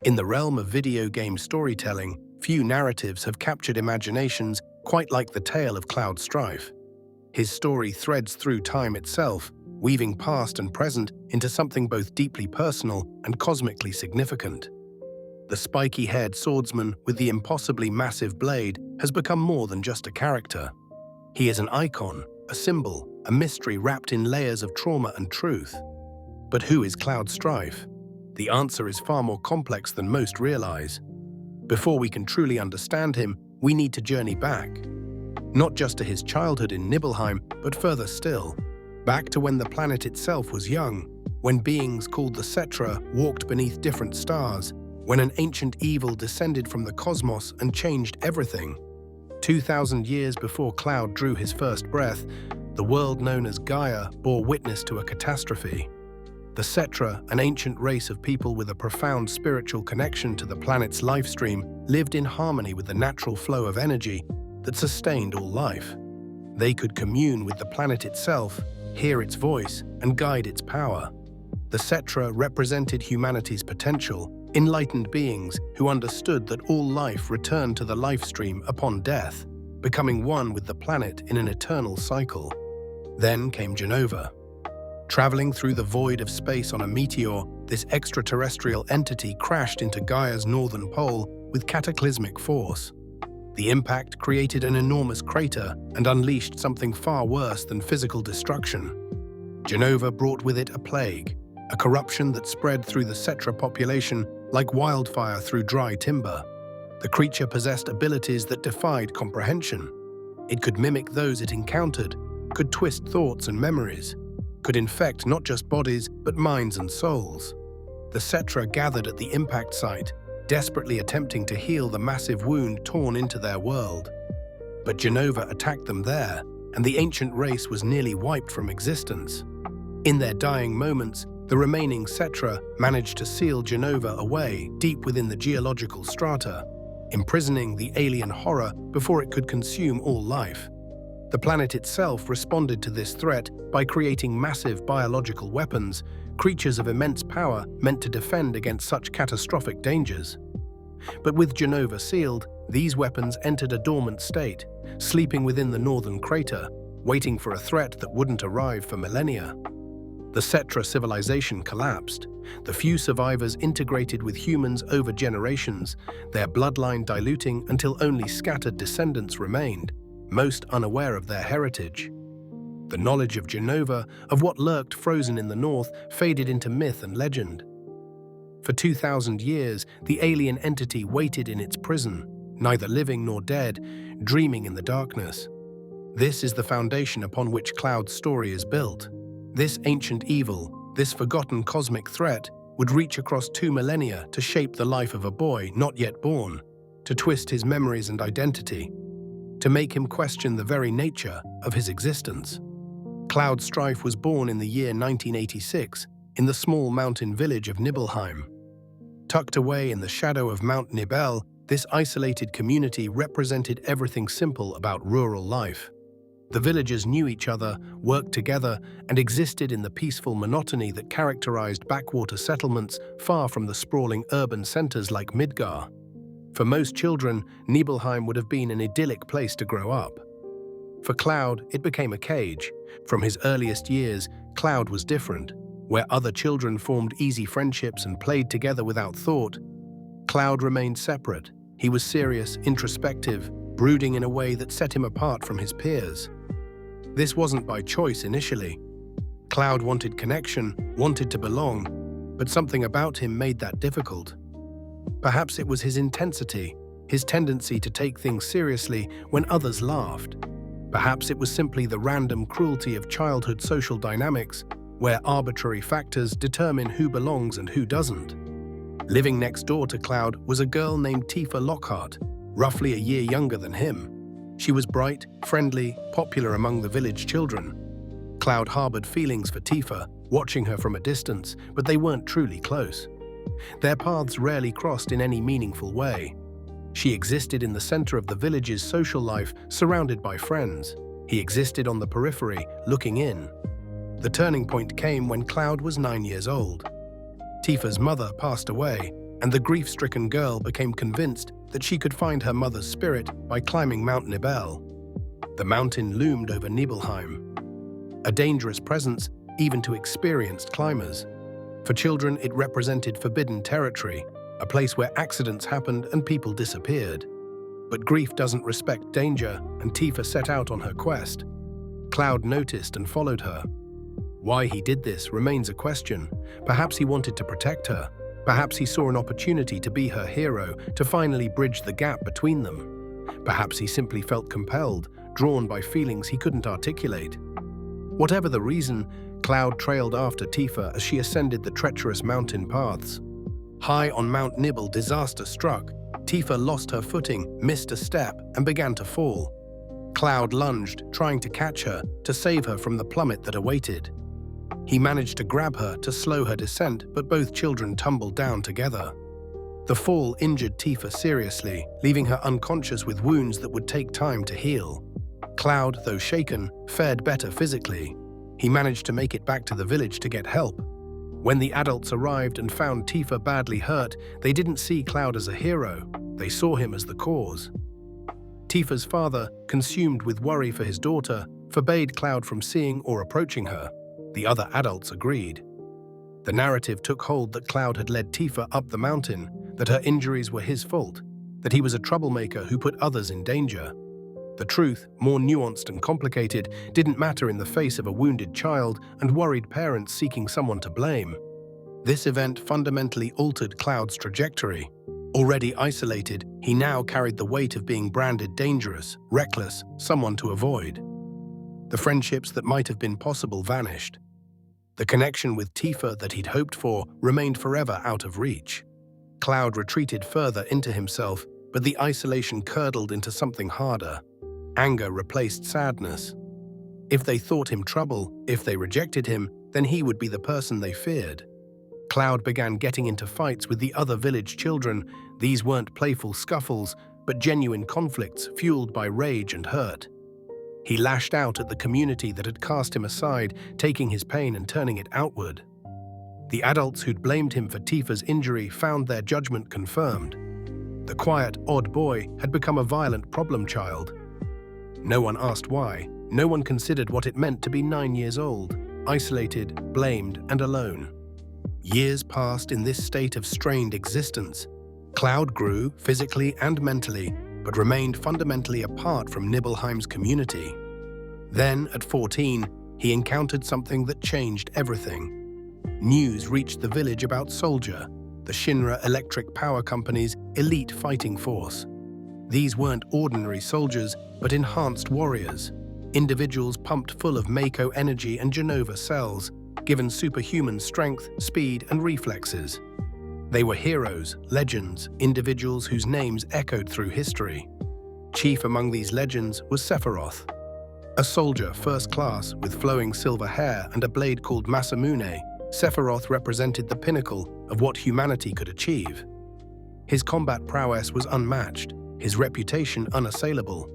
In the realm of video game storytelling, few narratives have captured imaginations quite like the tale of Cloud Strife. His story threads through time itself, weaving past and present into something both deeply personal and cosmically significant. The spiky-haired swordsman with the impossibly massive blade has become more than just a character. He is an icon, a symbol, a mystery wrapped in layers of trauma and truth. But who is Cloud Strife? The answer is far more complex than most realize. Before we can truly understand him, we need to journey back. Not just to his childhood in Nibelheim, but further still, back to when the planet itself was young, when beings called the Cetra walked beneath different stars, when an ancient evil descended from the cosmos and changed everything. 2,000 years before Cloud drew his first breath, the world known as Gaia bore witness to a catastrophe. The Cetra, an ancient race of people with a profound spiritual connection to the planet's life stream, lived in harmony with the natural flow of energy that sustained all life. They could commune with the planet itself, hear its voice, and guide its power. The Cetra represented humanity's potential, enlightened beings who understood that all life returned to the life stream upon death, becoming one with the planet in an eternal cycle. Then came Genova. Traveling through the void of space on a meteor, this extraterrestrial entity crashed into Gaia's northern pole with cataclysmic force. The impact created an enormous crater and unleashed something far worse than physical destruction. Genova brought with it a plague, a corruption that spread through the Cetra population like wildfire through dry timber. The creature possessed abilities that defied comprehension. It could mimic those it encountered, could twist thoughts and memories, could infect not just bodies but minds and souls. The Cetra gathered at the impact site, desperately attempting to heal the massive wound torn into their world. But Genova attacked them there, and the ancient race was nearly wiped from existence. In their dying moments, the remaining Cetra managed to seal Genova away deep within the geological strata, imprisoning the alien horror before it could consume all life. The planet itself responded to this threat by creating massive biological weapons, creatures of immense power meant to defend against such catastrophic dangers. But with Genova sealed, these weapons entered a dormant state, sleeping within the northern crater, waiting for a threat that wouldn't arrive for millennia. The Cetra civilization collapsed. The few survivors integrated with humans over generations, their bloodline diluting until only scattered descendants remained, most unaware of their heritage. The knowledge of Genova, of what lurked frozen in the north, faded into myth and legend. For 2,000 years, the alien entity waited in its prison, neither living nor dead, dreaming in the darkness. This is the foundation upon which Cloud's story is built. This ancient evil, this forgotten cosmic threat, would reach across 2 millennia to shape the life of a boy not yet born, to twist his memories and identity, to make him question the very nature of his existence. Cloud Strife was born in the year 1986 in the small mountain village of Nibelheim. Tucked away in the shadow of Mount Nibel, this isolated community represented everything simple about rural life. The villagers knew each other, worked together, and existed in the peaceful monotony that characterized backwater settlements far from the sprawling urban centers like Midgar. For most children, Nibelheim would have been an idyllic place to grow up. For Cloud, it became a cage. From his earliest years, Cloud was different. Where other children formed easy friendships and played together without thought, Cloud remained separate. He was serious, introspective, brooding in a way that set him apart from his peers. This wasn't by choice initially. Cloud wanted connection, wanted to belong, but something about him made that difficult. Perhaps it was his intensity, his tendency to take things seriously when others laughed. Perhaps it was simply the random cruelty of childhood social dynamics, where arbitrary factors determine who belongs and who doesn't. Living next door to Cloud was a girl named Tifa Lockhart, roughly a year younger than him. She was bright, friendly, popular among the village children. Cloud harbored feelings for Tifa, watching her from a distance, but they weren't truly close. Their paths rarely crossed in any meaningful way. She existed in the center of the village's social life, surrounded by friends. He existed on the periphery, looking in. The turning point came when Cloud was 9 years old. Tifa's mother passed away, and the grief-stricken girl became convinced that she could find her mother's spirit by climbing Mount Nibel. The mountain loomed over Nibelheim, a dangerous presence even to experienced climbers. For children, it represented forbidden territory, a place where accidents happened and people disappeared. But grief doesn't respect danger, and Tifa set out on her quest. Cloud noticed and followed her. Why he did this remains a question. Perhaps he wanted to protect her. Perhaps he saw an opportunity to be her hero, to finally bridge the gap between them. Perhaps he simply felt compelled, drawn by feelings he couldn't articulate. Whatever the reason, Cloud trailed after Tifa as she ascended the treacherous mountain paths. High on Mount Nibel, disaster struck. Tifa lost her footing, missed a step, and began to fall. Cloud lunged, trying to catch her, to save her from the plummet that awaited. He managed to grab her to slow her descent, but both children tumbled down together. The fall injured Tifa seriously, leaving her unconscious with wounds that would take time to heal. Cloud, though shaken, fared better physically. He managed to make it back to the village to get help. When the adults arrived and found Tifa badly hurt, they didn't see Cloud as a hero. They saw him as the cause. Tifa's father, consumed with worry for his daughter, forbade Cloud from seeing or approaching her. The other adults agreed. The narrative took hold that Cloud had led Tifa up the mountain, that her injuries were his fault, that he was a troublemaker who put others in danger. The truth, more nuanced and complicated, didn't matter in the face of a wounded child and worried parents seeking someone to blame. This event fundamentally altered Cloud's trajectory. Already isolated, he now carried the weight of being branded dangerous, reckless, someone to avoid. The friendships that might have been possible vanished. The connection with Tifa that he'd hoped for remained forever out of reach. Cloud retreated further into himself, but the isolation curdled into something harder. Anger replaced sadness. If they thought him trouble, if they rejected him, then he would be the person they feared. Cloud began getting into fights with the other village children. These weren't playful scuffles, but genuine conflicts fueled by rage and hurt. He lashed out at the community that had cast him aside, taking his pain and turning it outward. The adults who'd blamed him for Tifa's injury found their judgment confirmed. The quiet, odd boy had become a violent problem child. No one asked why. No one considered what it meant to be 9 years old, isolated, blamed, and alone. Years passed in this state of strained existence. Cloud grew, physically and mentally, but remained fundamentally apart from Nibelheim's community. Then, at 14, he encountered something that changed everything. News reached the village about Soldier, the Shinra Electric Power Company's elite fighting force. These weren't ordinary soldiers, but enhanced warriors, individuals pumped full of Mako energy and Genova cells, given superhuman strength, speed, and reflexes. They were heroes, legends, individuals whose names echoed through history. Chief among these legends was Sephiroth. A soldier first class with flowing silver hair and a blade called Masamune, Sephiroth represented the pinnacle of what humanity could achieve. His combat prowess was unmatched, his reputation unassailable.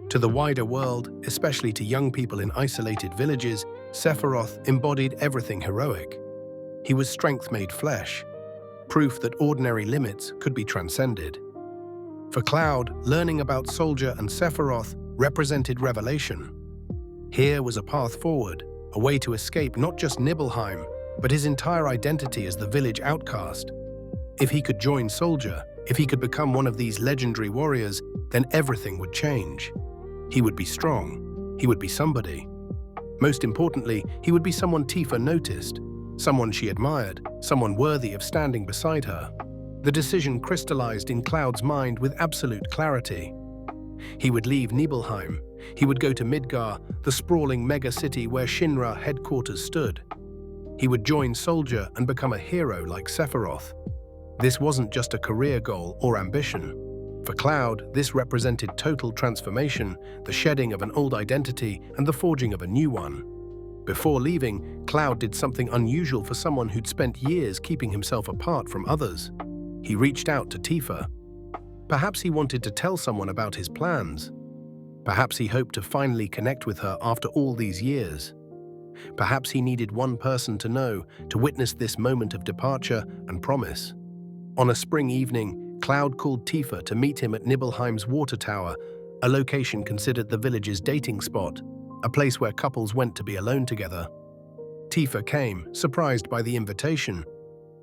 To the wider world, especially to young people in isolated villages, Sephiroth embodied everything heroic. He was strength made flesh, proof that ordinary limits could be transcended. For Cloud, learning about Soldier and Sephiroth represented revelation. Here was a path forward, a way to escape not just Nibelheim, but his entire identity as the village outcast. If he could join Soldier, if he could become one of these legendary warriors, then everything would change. He would be strong. He would be somebody. Most importantly, he would be someone Tifa noticed, someone she admired, someone worthy of standing beside her. The decision crystallized in Cloud's mind with absolute clarity. He would leave Nibelheim. He would go to Midgar, the sprawling mega-city where Shinra headquarters stood. He would join Soldier and become a hero like Sephiroth. This wasn't just a career goal or ambition. For Cloud, this represented total transformation, the shedding of an old identity and the forging of a new one. Before leaving, Cloud did something unusual for someone who'd spent years keeping himself apart from others. He reached out to Tifa. Perhaps he wanted to tell someone about his plans. Perhaps he hoped to finally connect with her after all these years. Perhaps he needed one person to know, to witness this moment of departure and promise. On a spring evening, Cloud called Tifa to meet him at Nibelheim's water tower, a location considered the village's dating spot, a place where couples went to be alone together. Tifa came, surprised by the invitation.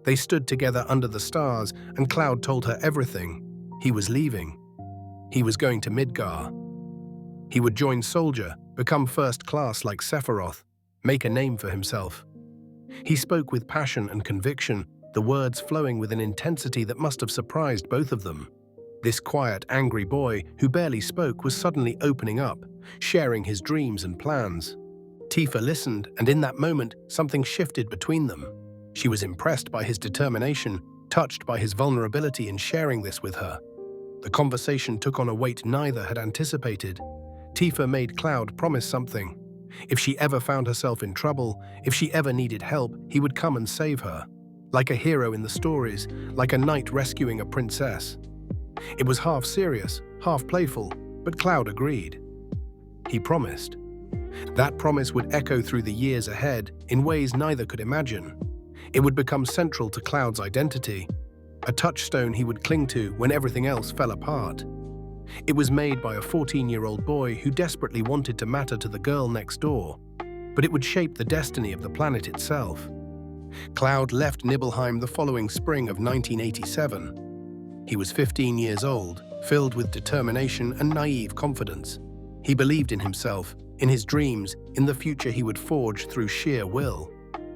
They stood together under the stars, and Cloud told her everything. He was leaving. He was going to Midgar. He would join Soldier, become first class like Sephiroth, make a name for himself. He spoke with passion and conviction, the words flowing with an intensity that must have surprised both of them. This quiet, angry boy who barely spoke was suddenly opening up, sharing his dreams and plans. Tifa listened, and in that moment, something shifted between them. She was impressed by his determination, touched by his vulnerability in sharing this with her. The conversation took on a weight neither had anticipated. Tifa made Cloud promise something. If she ever found herself in trouble, if she ever needed help, he would come and save her. Like a hero in the stories, like a knight rescuing a princess. It was half serious, half playful, but Cloud agreed. He promised. That promise would echo through the years ahead in ways neither could imagine. It would become central to Cloud's identity, a touchstone he would cling to when everything else fell apart. It was made by a 14-year-old boy who desperately wanted to matter to the girl next door, but it would shape the destiny of the planet itself. Cloud left Nibelheim the following spring of 1987. He was 15 years old, filled with determination and naive confidence. He believed in himself, in his dreams, in the future he would forge through sheer will.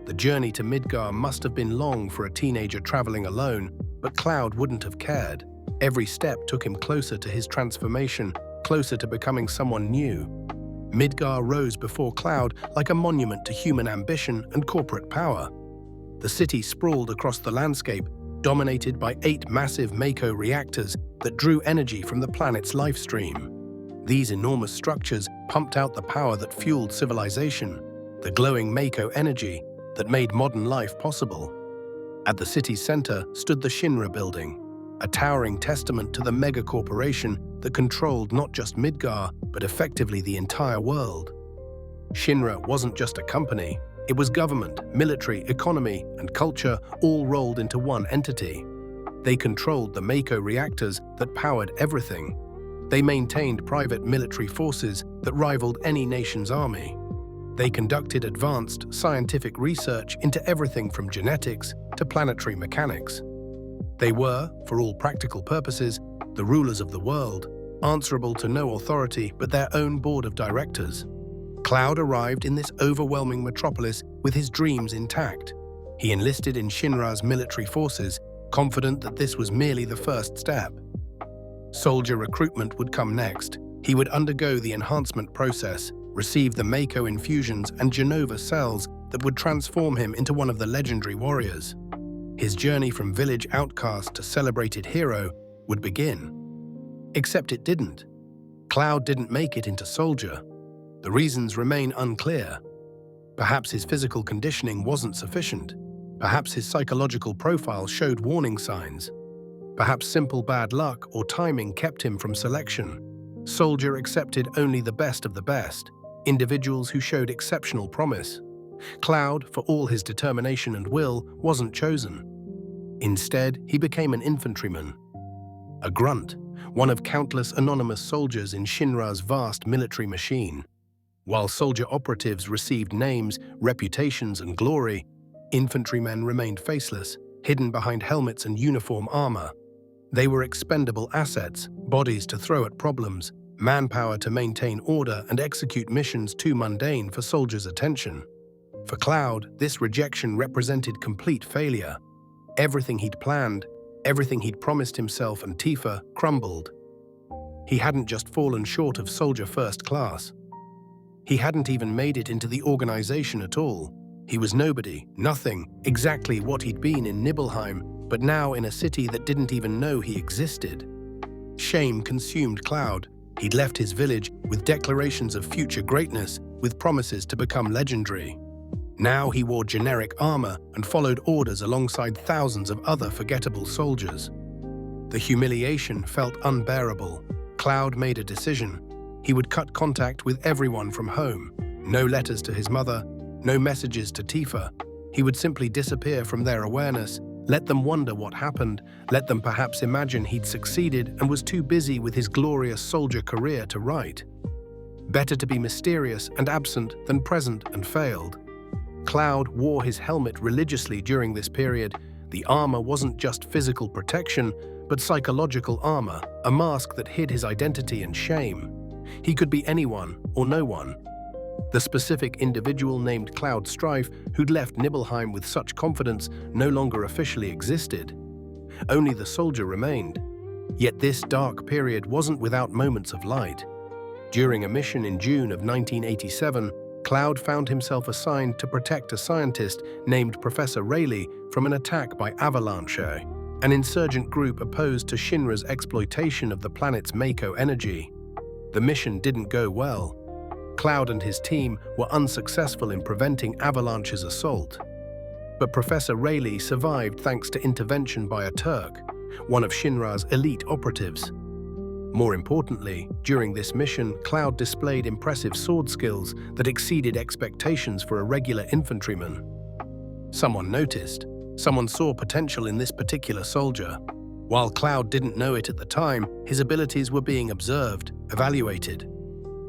The journey to Midgar must have been long for a teenager traveling alone, but Cloud wouldn't have cared. Every step took him closer to his transformation, closer to becoming someone new. Midgar rose before Cloud like a monument to human ambition and corporate power. The city sprawled across the landscape, dominated by 8 massive Mako reactors that drew energy from the planet's life stream. These enormous structures pumped out the power that fueled civilization, the glowing Mako energy that made modern life possible. At the city's center stood the Shinra building, a towering testament to the mega-corporation that controlled not just Midgar, but effectively the entire world. Shinra wasn't just a company, it was government, military, economy, and culture all rolled into one entity. They controlled the Mako reactors that powered everything. They maintained private military forces that rivaled any nation's army. They conducted advanced scientific research into everything from genetics to planetary mechanics. They were, for all practical purposes, the rulers of the world, answerable to no authority but their own board of directors. Cloud arrived in this overwhelming metropolis with his dreams intact. He enlisted in Shinra's military forces, confident that this was merely the first step. Soldier recruitment would come next. He would undergo the enhancement process, receive the Mako infusions and Genova cells that would transform him into one of the legendary warriors. His journey from village outcast to celebrated hero would begin. Except it didn't. Cloud didn't make it into Soldier. The reasons remain unclear. Perhaps his physical conditioning wasn't sufficient. Perhaps his psychological profile showed warning signs. Perhaps simple bad luck or timing kept him from selection. Soldier accepted only the best of the best, individuals who showed exceptional promise. Cloud, for all his determination and will, wasn't chosen. Instead, he became an infantryman. A grunt, one of countless anonymous soldiers in Shinra's vast military machine. While soldier operatives received names, reputations, and glory, infantrymen remained faceless, hidden behind helmets and uniform armor. They were expendable assets, bodies to throw at problems, manpower to maintain order and execute missions too mundane for soldiers' attention. For Cloud, this rejection represented complete failure. Everything he'd planned, everything he'd promised himself and Tifa, crumbled. He hadn't just fallen short of soldier first class. He hadn't even made it into the organization at all. He was nobody, nothing, exactly what he'd been in Nibelheim, but now in a city that didn't even know he existed. Shame consumed Cloud. He'd left his village with declarations of future greatness, with promises to become legendary. Now he wore generic armor and followed orders alongside thousands of other forgettable soldiers. The humiliation felt unbearable. Cloud made a decision. He would cut contact with everyone from home. No letters to his mother, no messages to Tifa. He would simply disappear from their awareness, Let them wonder what happened, let them perhaps imagine he'd succeeded and was too busy with his glorious soldier career to write. Better to be mysterious and absent than present and failed. Cloud wore his helmet religiously during this period. The armor wasn't just physical protection, but psychological armor, a mask that hid his identity and shame. He could be anyone or no one. The specific individual named Cloud Strife, who'd left Nibelheim with such confidence, no longer officially existed. Only the soldier remained. Yet this dark period wasn't without moments of light. During a mission in June of 1987, Cloud found himself assigned to protect a scientist named Professor Rayleigh from an attack by Avalanche, an insurgent group opposed to Shinra's exploitation of the planet's Mako energy. The mission didn't go well. Cloud and his team were unsuccessful in preventing Avalanche's assault. But Professor Rayleigh survived thanks to intervention by a Turk, one of Shinra's elite operatives. More importantly, during this mission, Cloud displayed impressive sword skills that exceeded expectations for a regular infantryman. Someone noticed. Someone saw potential in this particular soldier. While Cloud didn't know it at the time, his abilities were being observed, evaluated.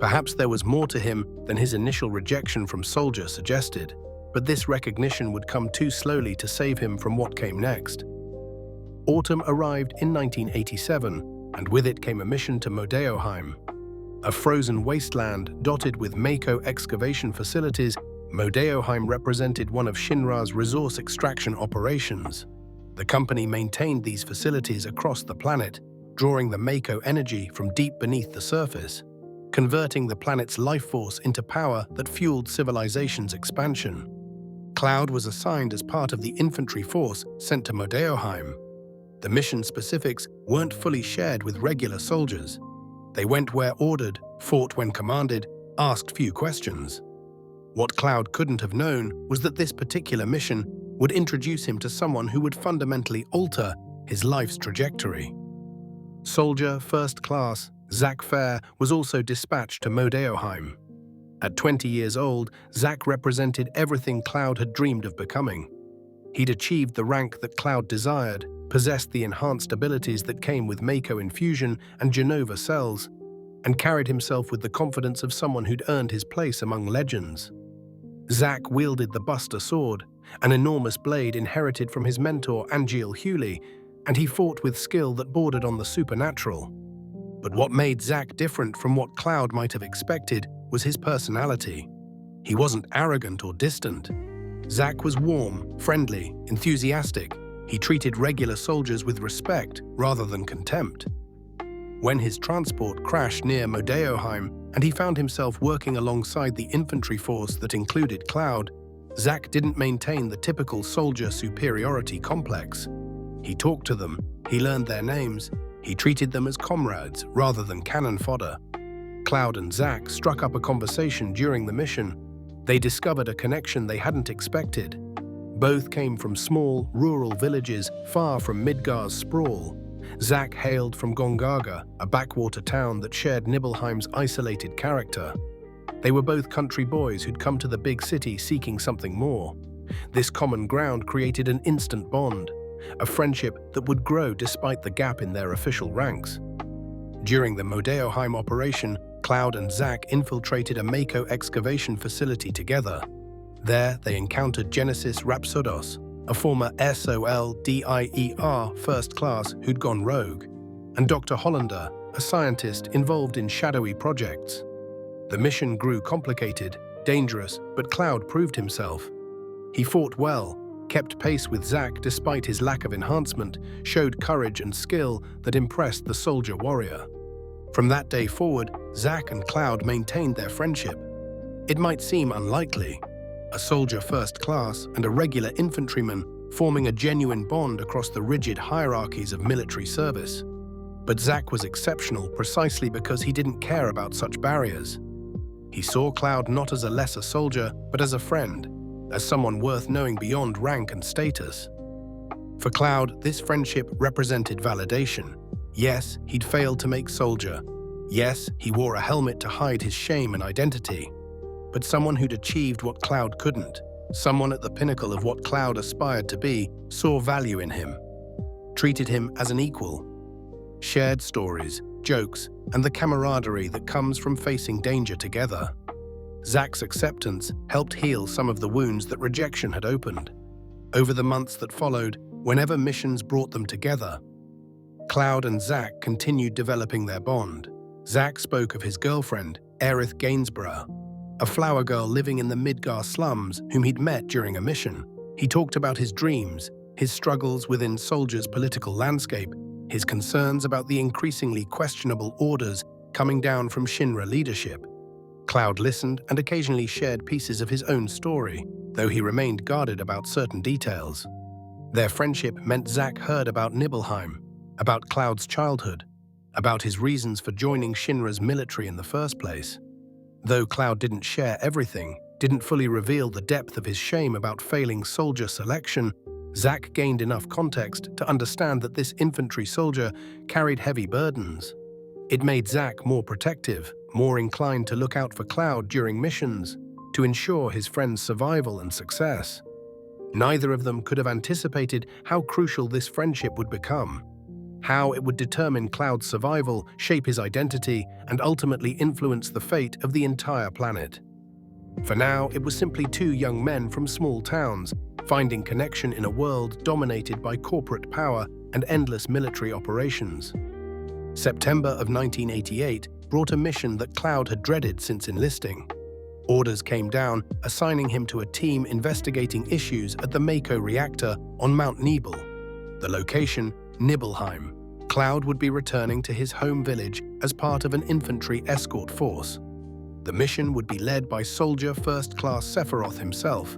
Perhaps there was more to him than his initial rejection from Soldier suggested, but this recognition would come too slowly to save him from what came next. Autumn arrived in 1987, and with it came a mission to Modeoheim. A frozen wasteland dotted with Mako excavation facilities, Modeoheim represented one of Shinra's resource extraction operations. The company maintained these facilities across the planet, drawing the Mako energy from deep beneath the surface, converting the planet's life force into power that fueled civilization's expansion. Cloud was assigned as part of the infantry force sent to Modeoheim. The mission specifics weren't fully shared with regular soldiers. They went where ordered, fought when commanded, asked few questions. What Cloud couldn't have known was that this particular mission would introduce him to someone who would fundamentally alter his life's trajectory. Soldier First Class Zack Fair was also dispatched to Modeoheim. At 20 years old, Zack represented everything Cloud had dreamed of becoming. He'd achieved the rank that Cloud desired, possessed the enhanced abilities that came with Mako infusion and Genova cells, and carried himself with the confidence of someone who'd earned his place among legends. Zack wielded the Buster Sword, an enormous blade inherited from his mentor Angeal Hewley, and he fought with skill that bordered on the supernatural. But what made Zack different from what Cloud might have expected was his personality. He wasn't arrogant or distant. Zack was warm, friendly, enthusiastic. He treated regular soldiers with respect rather than contempt. When his transport crashed near Modeoheim and he found himself working alongside the infantry force that included Cloud, Zack didn't maintain the typical soldier superiority complex. He talked to them, he learned their names, he treated them as comrades rather than cannon fodder. Cloud and Zack struck up a conversation during the mission. They discovered a connection they hadn't expected. Both came from small, rural villages far from Midgar's sprawl. Zack hailed from Gongaga, a backwater town that shared Nibelheim's isolated character. They were both country boys who'd come to the big city seeking something more. This common ground created an instant bond, a friendship that would grow despite the gap in their official ranks. During the Modeoheim operation, Cloud and Zack infiltrated a Mako excavation facility together. There, they encountered Genesis Rhapsodos, a former SOLDIER First Class who'd gone rogue, and Dr. Hollander, a scientist involved in shadowy projects. The mission grew complicated, dangerous, but Cloud proved himself. He fought well, kept pace with Zack despite his lack of enhancement, showed courage and skill that impressed the soldier warrior. From that day forward, Zack and Cloud maintained their friendship. It might seem unlikely, a soldier first class and a regular infantryman forming a genuine bond across the rigid hierarchies of military service. But Zack was exceptional precisely because he didn't care about such barriers. He saw Cloud not as a lesser soldier, but as a friend, as someone worth knowing beyond rank and status. For Cloud, this friendship represented validation. Yes, he'd failed to make soldier. Yes, he wore a helmet to hide his shame and identity. But someone who'd achieved what Cloud couldn't. Someone at the pinnacle of what Cloud aspired to be saw value in him, treated him as an equal, shared stories, jokes, and the camaraderie that comes from facing danger together. Zack's acceptance helped heal some of the wounds that rejection had opened. Over the months that followed, whenever missions brought them together, Cloud and Zack continued developing their bond. Zack spoke of his girlfriend, Aerith Gainsborough, a flower girl living in the Midgar slums whom he'd met during a mission. He talked about his dreams, his struggles within Soldier's political landscape, his concerns about the increasingly questionable orders coming down from Shinra leadership. Cloud listened and occasionally shared pieces of his own story, though he remained guarded about certain details. Their friendship meant Zack heard about Nibelheim, about Cloud's childhood, about his reasons for joining Shinra's military in the first place. Though Cloud didn't share everything, didn't fully reveal the depth of his shame about failing soldier selection, Zack gained enough context to understand that this infantry soldier carried heavy burdens. It made Zack more protective, more inclined to look out for Cloud during missions, to ensure his friend's survival and success. Neither of them could have anticipated how crucial this friendship would become, how it would determine Cloud's survival, shape his identity, and ultimately influence the fate of the entire planet. For now, it was simply two young men from small towns, finding connection in a world dominated by corporate power and endless military operations. September of 1988 brought a mission that Cloud had dreaded since enlisting. Orders came down, assigning him to a team investigating issues at the Mako reactor on Mount Nibel. The location, Nibelheim. Cloud would be returning to his home village as part of an infantry escort force. The mission would be led by Soldier First Class Sephiroth himself,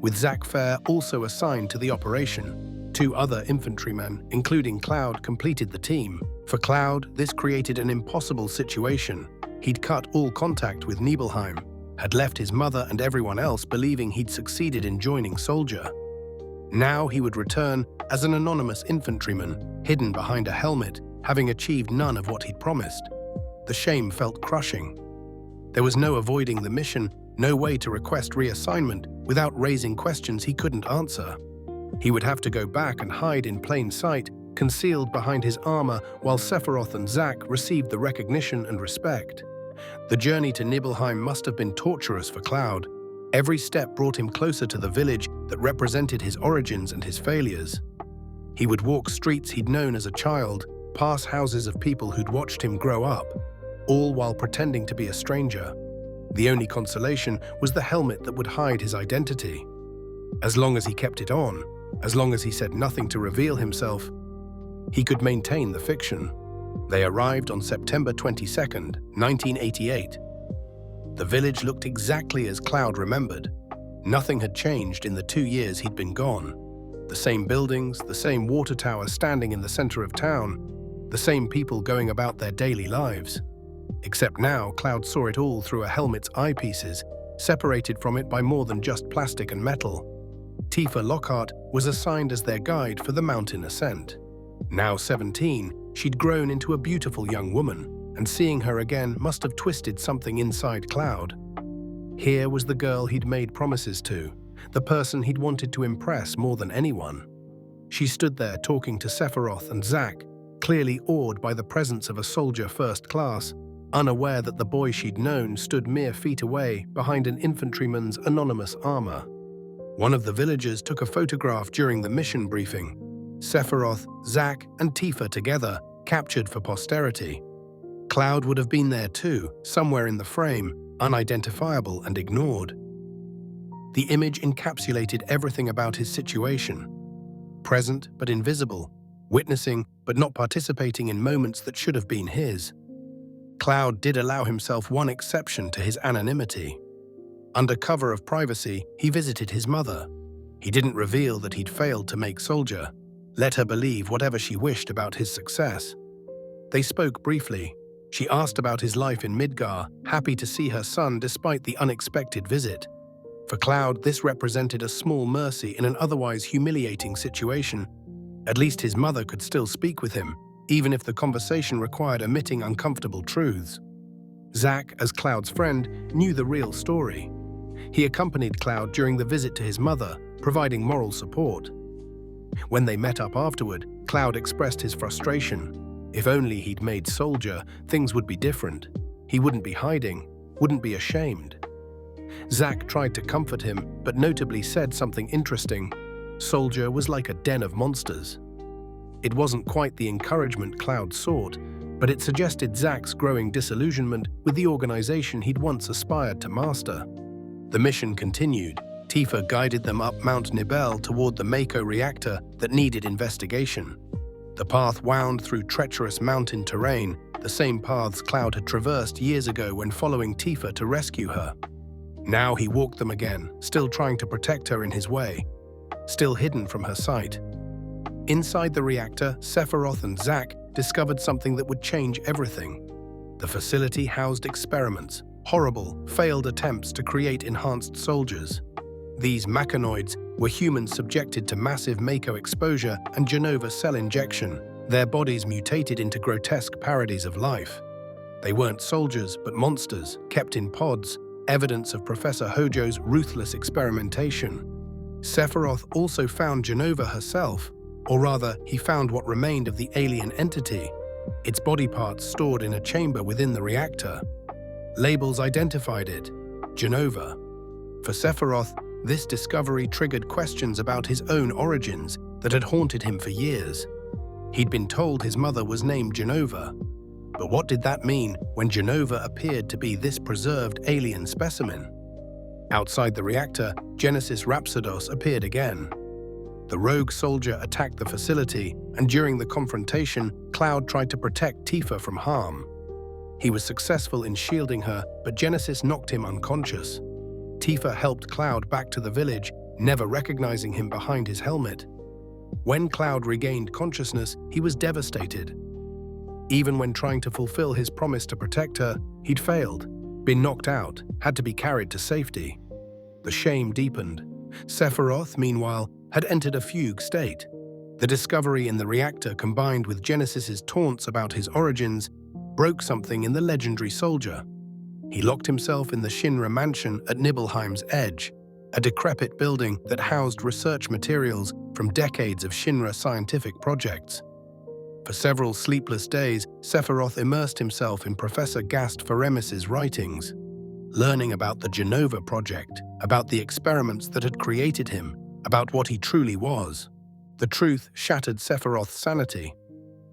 with Zack Fair also assigned to the operation. Two other infantrymen, including Cloud, completed the team. For Cloud, this created an impossible situation. He'd cut all contact with Nibelheim, had left his mother and everyone else believing he'd succeeded in joining Soldier. Now he would return as an anonymous infantryman, hidden behind a helmet, having achieved none of what he'd promised. The shame felt crushing. There was no avoiding the mission, no way to request reassignment without raising questions he couldn't answer. He would have to go back and hide in plain sight, concealed behind his armor, while Sephiroth and Zack received the recognition and respect. The journey to Nibelheim must have been torturous for Cloud. Every step brought him closer to the village that represented his origins and his failures. He would walk streets he'd known as a child, pass houses of people who'd watched him grow up, all while pretending to be a stranger. The only consolation was the helmet that would hide his identity. As long as he kept it on, as long as he said nothing to reveal himself, he could maintain the fiction. They arrived on September 22nd, 1988. The village looked exactly as Cloud remembered. Nothing had changed in the 2 years he'd been gone. The same buildings, the same water tower standing in the center of town, the same people going about their daily lives. Except now, Cloud saw it all through a helmet's eyepieces, separated from it by more than just plastic and metal. Tifa Lockhart was assigned as their guide for the mountain ascent. Now 17, she'd grown into a beautiful young woman, and seeing her again must have twisted something inside Cloud. Here was the girl he'd made promises to, the person he'd wanted to impress more than anyone. She stood there talking to Sephiroth and Zack, clearly awed by the presence of a soldier first class, unaware that the boy she'd known stood mere feet away behind an infantryman's anonymous armor. One of the villagers took a photograph during the mission briefing. Sephiroth, Zack, and Tifa together, captured for posterity. Cloud would have been there too, somewhere in the frame, unidentifiable and ignored. The image encapsulated everything about his situation. Present but invisible, witnessing but not participating in moments that should have been his. Cloud did allow himself one exception to his anonymity. Under cover of privacy, he visited his mother. He didn't reveal that he'd failed to make Soldier, let her believe whatever she wished about his success. They spoke briefly. She asked about his life in Midgar, happy to see her son despite the unexpected visit. For Cloud, this represented a small mercy in an otherwise humiliating situation. At least his mother could still speak with him, even if the conversation required omitting uncomfortable truths. Zack, as Cloud's friend, knew the real story. He accompanied Cloud during the visit to his mother, providing moral support. When they met up afterward, Cloud expressed his frustration. If only he'd made Soldier, things would be different. He wouldn't be hiding, wouldn't be ashamed. Zack tried to comfort him, but notably said something interesting. Soldier was like a den of monsters. It wasn't quite the encouragement Cloud sought, but it suggested Zack's growing disillusionment with the organization he'd once aspired to master. The mission continued. Tifa guided them up Mount Nibel toward the Mako reactor that needed investigation. The path wound through treacherous mountain terrain, the same paths Cloud had traversed years ago when following Tifa to rescue her. Now he walked them again, still trying to protect her in his way, still hidden from her sight. Inside the reactor, Sephiroth and Zack discovered something that would change everything. The facility housed experiments, horrible, failed attempts to create enhanced soldiers. These mechanoids were humans subjected to massive Mako exposure and Genova cell injection, their bodies mutated into grotesque parodies of life. They weren't soldiers, but monsters, kept in pods, evidence of Professor Hojo's ruthless experimentation. Sephiroth also found Genova herself, or rather, he found what remained of the alien entity, its body parts stored in a chamber within the reactor. Labels identified it, Genova. For Sephiroth, this discovery triggered questions about his own origins that had haunted him for years. He'd been told his mother was named Genova. But what did that mean when Genova appeared to be this preserved alien specimen? Outside the reactor, Genesis Rhapsodos appeared again. The rogue soldier attacked the facility, and during the confrontation, Cloud tried to protect Tifa from harm. He was successful in shielding her, but Genesis knocked him unconscious. Tifa helped Cloud back to the village, never recognizing him behind his helmet. When Cloud regained consciousness, he was devastated. Even when trying to fulfill his promise to protect her, he'd failed, been knocked out, had to be carried to safety. The shame deepened. Sephiroth, meanwhile, had entered a fugue state. The discovery in the reactor combined with Genesis's taunts about his origins broke something in the legendary soldier. He locked himself in the Shinra mansion at Nibelheim's Edge, a decrepit building that housed research materials from decades of Shinra scientific projects. For several sleepless days, Sephiroth immersed himself in Professor Gast Feremis's writings, learning about the Genova project, about the experiments that had created him, about what he truly was. The truth shattered Sephiroth's sanity.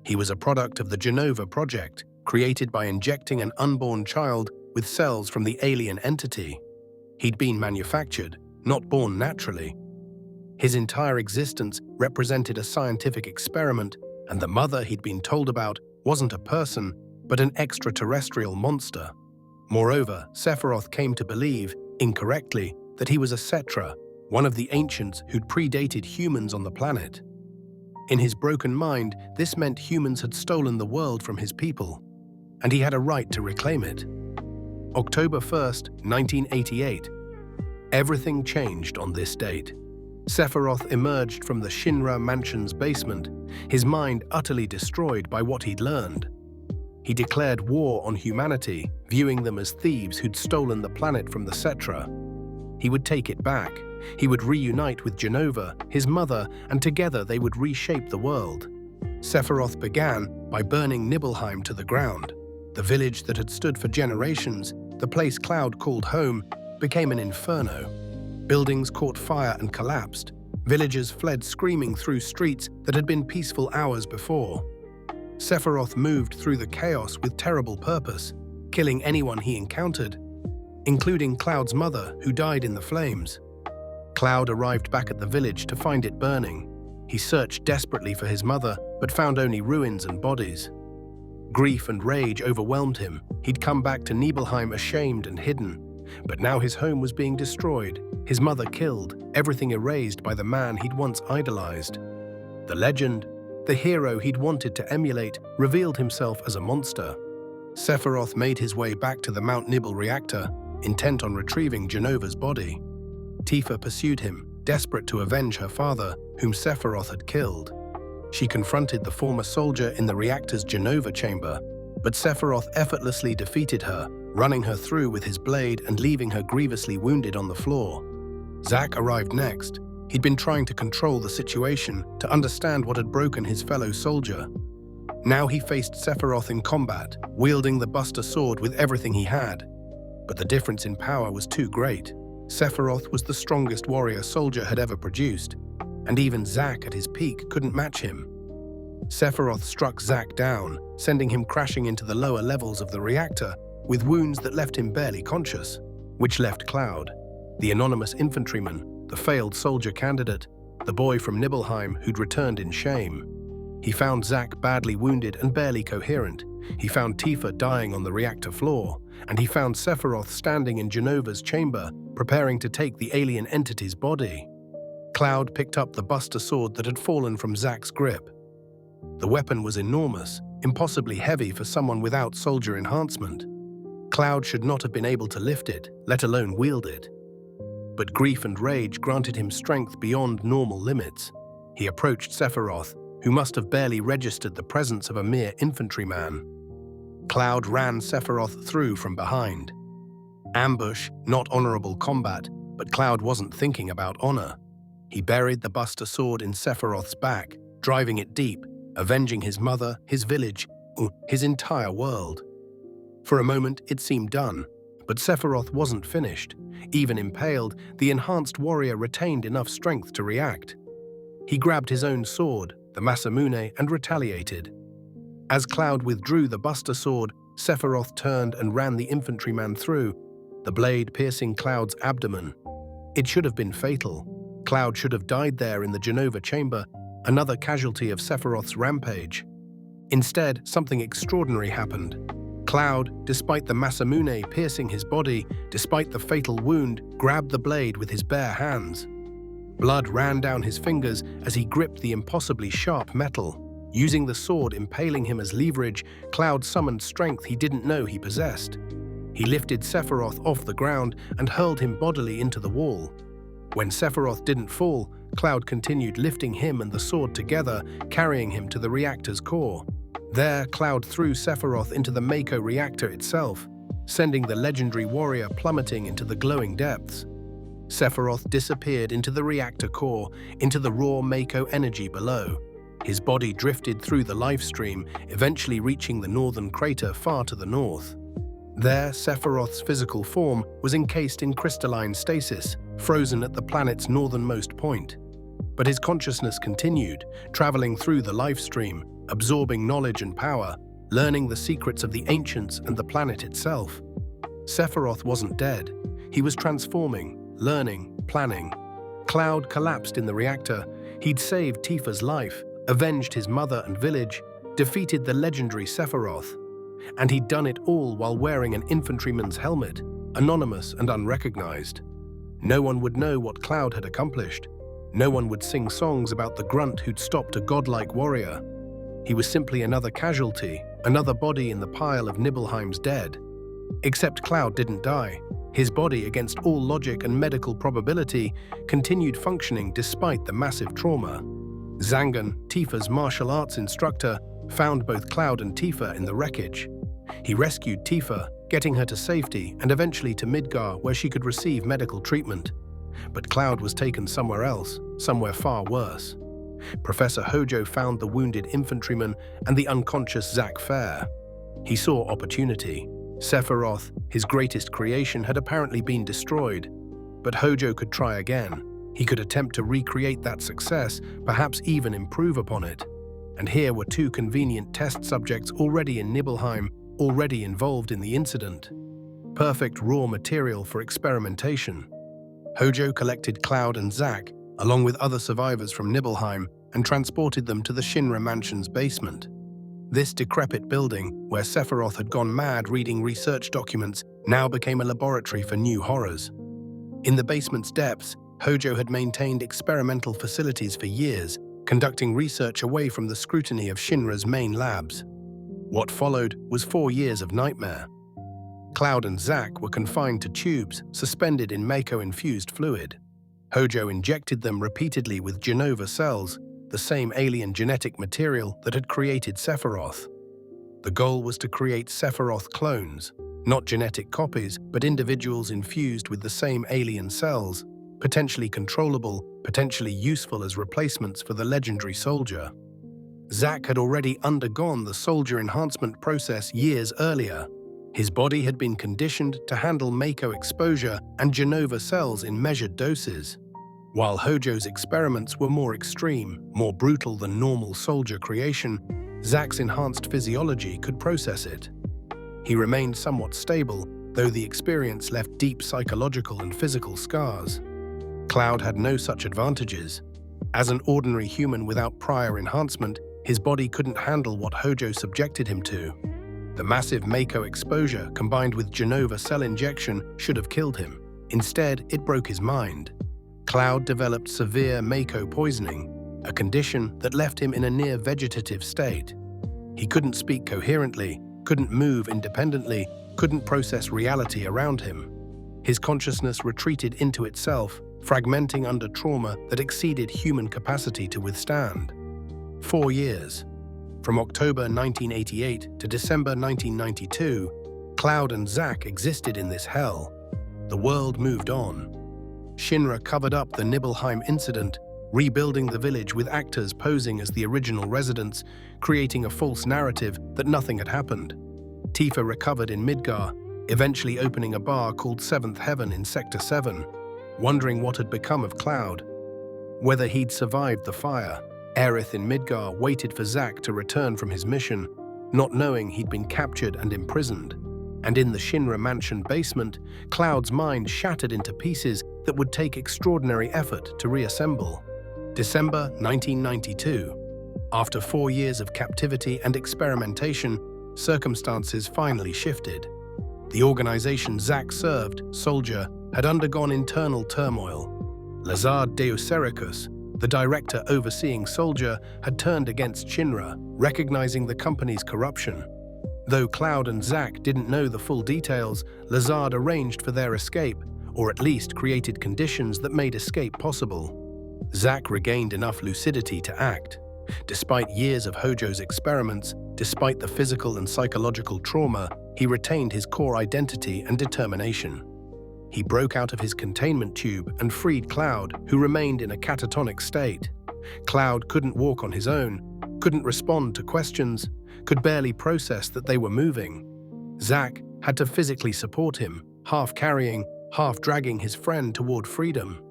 He was a product of the Genova project, created by injecting an unborn child with cells from the alien entity. He'd been manufactured, not born naturally. His entire existence represented a scientific experiment, and the mother he'd been told about wasn't a person, but an extraterrestrial monster. Moreover, Sephiroth came to believe, incorrectly, that he was a Cetra, one of the ancients who'd predated humans on the planet. In his broken mind, this meant humans had stolen the world from his people, and he had a right to reclaim it. October 1st, 1988. Everything changed on this date. Sephiroth emerged from the Shinra mansion's basement, his mind utterly destroyed by what he'd learned. He declared war on humanity, viewing them as thieves who'd stolen the planet from the Cetra. He would take it back. He would reunite with Genova, his mother, and together they would reshape the world. Sephiroth began by burning Nibelheim to the ground. The village that had stood for generations, the place Cloud called home, became an inferno. Buildings caught fire and collapsed. Villagers fled screaming through streets that had been peaceful hours before. Sephiroth moved through the chaos with terrible purpose, killing anyone he encountered, including Cloud's mother, who died in the flames. Cloud arrived back at the village to find it burning. He searched desperately for his mother, but found only ruins and bodies. Grief and rage overwhelmed him. He'd come back to Nibelheim ashamed and hidden. But now his home was being destroyed, his mother killed, everything erased by the man he'd once idolized. The legend, the hero he'd wanted to emulate, revealed himself as a monster. Sephiroth made his way back to the Mount Nibel reactor, intent on retrieving Genova's body. Tifa pursued him, desperate to avenge her father, whom Sephiroth had killed. She confronted the former soldier in the reactor's Genova chamber, but Sephiroth effortlessly defeated her, running her through with his blade and leaving her grievously wounded on the floor. Zack arrived next. He'd been trying to control the situation, to understand what had broken his fellow soldier. Now he faced Sephiroth in combat, wielding the Buster Sword with everything he had. But the difference in power was too great. Sephiroth was the strongest warrior soldier had ever produced, and even Zack at his peak couldn't match him. Sephiroth struck Zack down, sending him crashing into the lower levels of the reactor with wounds that left him barely conscious, which left Cloud, the anonymous infantryman, the failed soldier candidate, the boy from Nibelheim who'd returned in shame. He found Zack badly wounded and barely coherent. He found Tifa dying on the reactor floor, and he found Sephiroth standing in Genova's chamber, preparing to take the alien entity's body. Cloud picked up the Buster Sword that had fallen from Zack's grip. The weapon was enormous, impossibly heavy for someone without soldier enhancement. Cloud should not have been able to lift it, let alone wield it. But grief and rage granted him strength beyond normal limits. He approached Sephiroth, who must have barely registered the presence of a mere infantryman. Cloud ran Sephiroth through from behind. Ambush, not honorable combat, but Cloud wasn't thinking about honor. He buried the Buster Sword in Sephiroth's back, driving it deep, avenging his mother, his village, his entire world. For a moment, it seemed done, but Sephiroth wasn't finished. Even impaled, the enhanced warrior retained enough strength to react. He grabbed his own sword, the Masamune, and retaliated. As Cloud withdrew the Buster Sword, Sephiroth turned and ran the infantryman through, the blade piercing Cloud's abdomen. It should have been fatal. Cloud should have died there in the Genova chamber, another casualty of Sephiroth's rampage. Instead, something extraordinary happened. Cloud, despite the Masamune piercing his body, despite the fatal wound, grabbed the blade with his bare hands. Blood ran down his fingers as he gripped the impossibly sharp metal. Using the sword impaling him as leverage, Cloud summoned strength he didn't know he possessed. He lifted Sephiroth off the ground and hurled him bodily into the wall. When Sephiroth didn't fall, Cloud continued lifting him and the sword together, carrying him to the reactor's core. There, Cloud threw Sephiroth into the Mako reactor itself, sending the legendary warrior plummeting into the glowing depths. Sephiroth disappeared into the reactor core, into the raw Mako energy below. His body drifted through the life stream, eventually reaching the northern crater far to the north. There, Sephiroth's physical form was encased in crystalline stasis, frozen at the planet's northernmost point. But his consciousness continued, traveling through the life stream, absorbing knowledge and power, learning the secrets of the ancients and the planet itself. Sephiroth wasn't dead. He was transforming, learning, planning. Cloud collapsed in the reactor. He'd saved Tifa's life, avenged his mother and village, defeated the legendary Sephiroth. And he'd done it all while wearing an infantryman's helmet, anonymous and unrecognized. No one would know what Cloud had accomplished. No one would sing songs about the grunt who'd stopped a godlike warrior. He was simply another casualty, another body in the pile of Nibelheim's dead. Except Cloud didn't die. His body, against all logic and medical probability, continued functioning despite the massive trauma. Zangan, Tifa's martial arts instructor, found both Cloud and Tifa in the wreckage. He rescued Tifa, getting her to safety and eventually to Midgar, where she could receive medical treatment. But Cloud was taken somewhere else, somewhere far worse. Professor Hojo found the wounded infantryman and the unconscious Zack Fair. He saw opportunity. Sephiroth, his greatest creation, had apparently been destroyed. But Hojo could try again. He could attempt to recreate that success, perhaps even improve upon it. And here were two convenient test subjects already in Nibelheim, already involved in the incident. Perfect raw material for experimentation. Hojo collected Cloud and Zack, along with other survivors from Nibelheim, and transported them to the Shinra Mansion's basement. This decrepit building, where Sephiroth had gone mad reading research documents, now became a laboratory for new horrors. In the basement's depths, Hojo had maintained experimental facilities for years, conducting research away from the scrutiny of Shinra's main labs. What followed was 4 years of nightmare. Cloud and Zack were confined to tubes, suspended in Mako-infused fluid. Hojo injected them repeatedly with Genova cells, the same alien genetic material that had created Sephiroth. The goal was to create Sephiroth clones, Not genetic copies, but individuals infused with the same alien cells, potentially controllable, potentially useful as replacements for the legendary soldier. Zack had already undergone the soldier enhancement process years earlier. His body had been conditioned to handle Mako exposure and Genova cells in measured doses. While Hojo's experiments were more extreme, more brutal than normal soldier creation, Zack's enhanced physiology could process it. He remained somewhat stable, though the experience left deep psychological and physical scars. Cloud had no such advantages. As an ordinary human without prior enhancement, his body couldn't handle what Hojo subjected him to. The massive Mako exposure combined with Genova cell injection should have killed him. Instead, it broke his mind. Cloud developed severe Mako poisoning, a condition that left him in a near vegetative state. He couldn't speak coherently, couldn't move independently, couldn't process reality around him. His consciousness retreated into itself, fragmenting under trauma that exceeded human capacity to withstand. 4 years. From October 1988 to December 1992, Cloud and Zack existed in this hell. The world moved on. Shinra covered up the Nibelheim incident, rebuilding the village with actors posing as the original residents, creating a false narrative that nothing had happened. Tifa recovered in Midgar, eventually opening a bar called Seventh Heaven in Sector 7, wondering what had become of Cloud. Whether he'd survived the fire, Aerith in Midgar waited for Zack to return from his mission, not knowing he'd been captured and imprisoned. And in the Shinra mansion basement, Cloud's mind shattered into pieces that would take extraordinary effort to reassemble. December 1992. After 4 years of captivity and experimentation, circumstances finally shifted. The organization Zack served, Soldier, had undergone internal turmoil. Lazard Deocericus, the director overseeing Soldier, had turned against Shinra, recognizing the company's corruption. Though Cloud and Zack didn't know the full details, Lazard arranged for their escape, or at least created conditions that made escape possible. Zack regained enough lucidity to act. Despite years of Hojo's experiments, despite the physical and psychological trauma, he retained his core identity and determination. He broke out of his containment tube and freed Cloud, who remained in a catatonic state. Cloud couldn't walk on his own, couldn't respond to questions, could barely process that they were moving. Zack had to physically support him, half carrying, half dragging his friend toward freedom.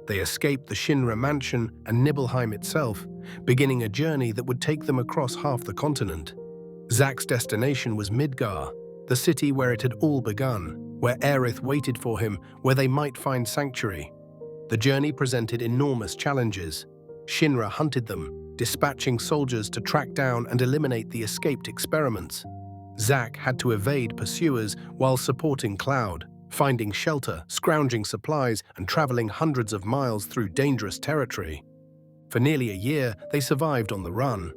They escaped the Shinra mansion and Nibelheim itself, beginning a journey that would take them across half the continent. Zack's destination was Midgar, the city where it had all begun, where Aerith waited for him, where they might find sanctuary. The journey presented enormous challenges. Shinra hunted them, dispatching soldiers to track down and eliminate the escaped experiments. Zack had to evade pursuers while supporting Cloud, finding shelter, scrounging supplies, and traveling hundreds of miles through dangerous territory. For nearly a year, they survived on the run.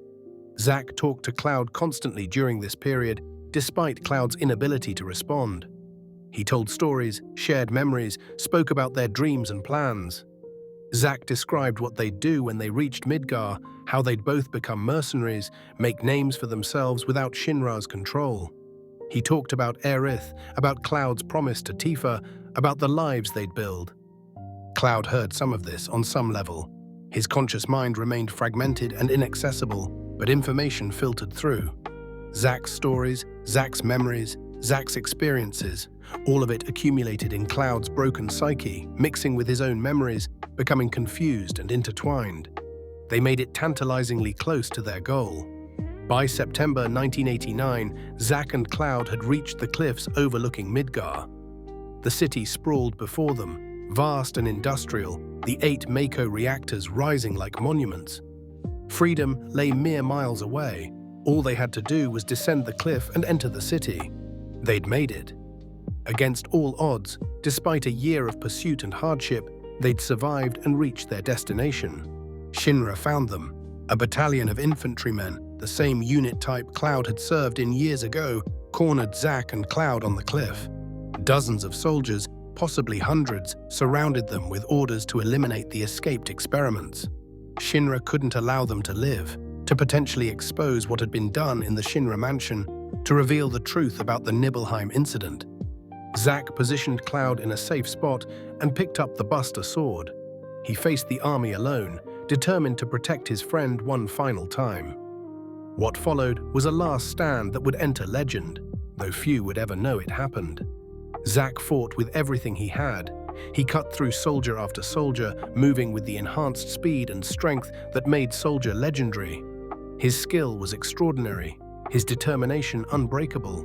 Zack talked to Cloud constantly during this period, despite Cloud's inability to respond. He told stories, shared memories, spoke about their dreams and plans. Zack described what they'd do when they reached Midgar, how they'd both become mercenaries, make names for themselves without Shinra's control. He talked about Aerith, about Cloud's promise to Tifa, about the lives they'd build. Cloud heard some of this on some level. His conscious mind remained fragmented and inaccessible, but information filtered through. Zack's stories, Zack's memories, Zack's experiences, all of it accumulated in Cloud's broken psyche, mixing with his own memories, becoming confused and intertwined. They made it tantalizingly close to their goal. By September 1989, Zack and Cloud had reached the cliffs overlooking Midgar. The city sprawled before them, vast and industrial, the 8 Mako reactors rising like monuments. Freedom lay mere miles away. All they had to do was descend the cliff and enter the city. They'd made it. Against all odds, despite a year of pursuit and hardship, they'd survived and reached their destination. Shinra found them, a battalion of infantrymen, the same unit type Cloud had served in years ago, cornered Zack and Cloud on the cliff. Dozens of soldiers, possibly hundreds, surrounded them with orders to eliminate the escaped experiments. Shinra couldn't allow them to live, to potentially expose what had been done in the Shinra mansion, to reveal the truth about the Nibelheim incident. Zack positioned Cloud in a safe spot and picked up the Buster Sword. He faced the army alone, determined to protect his friend one final time. What followed was a last stand that would enter legend, though few would ever know it happened. Zack fought with everything he had. He cut through soldier after soldier, moving with the enhanced speed and strength that made Soldier legendary. His skill was extraordinary, his determination unbreakable.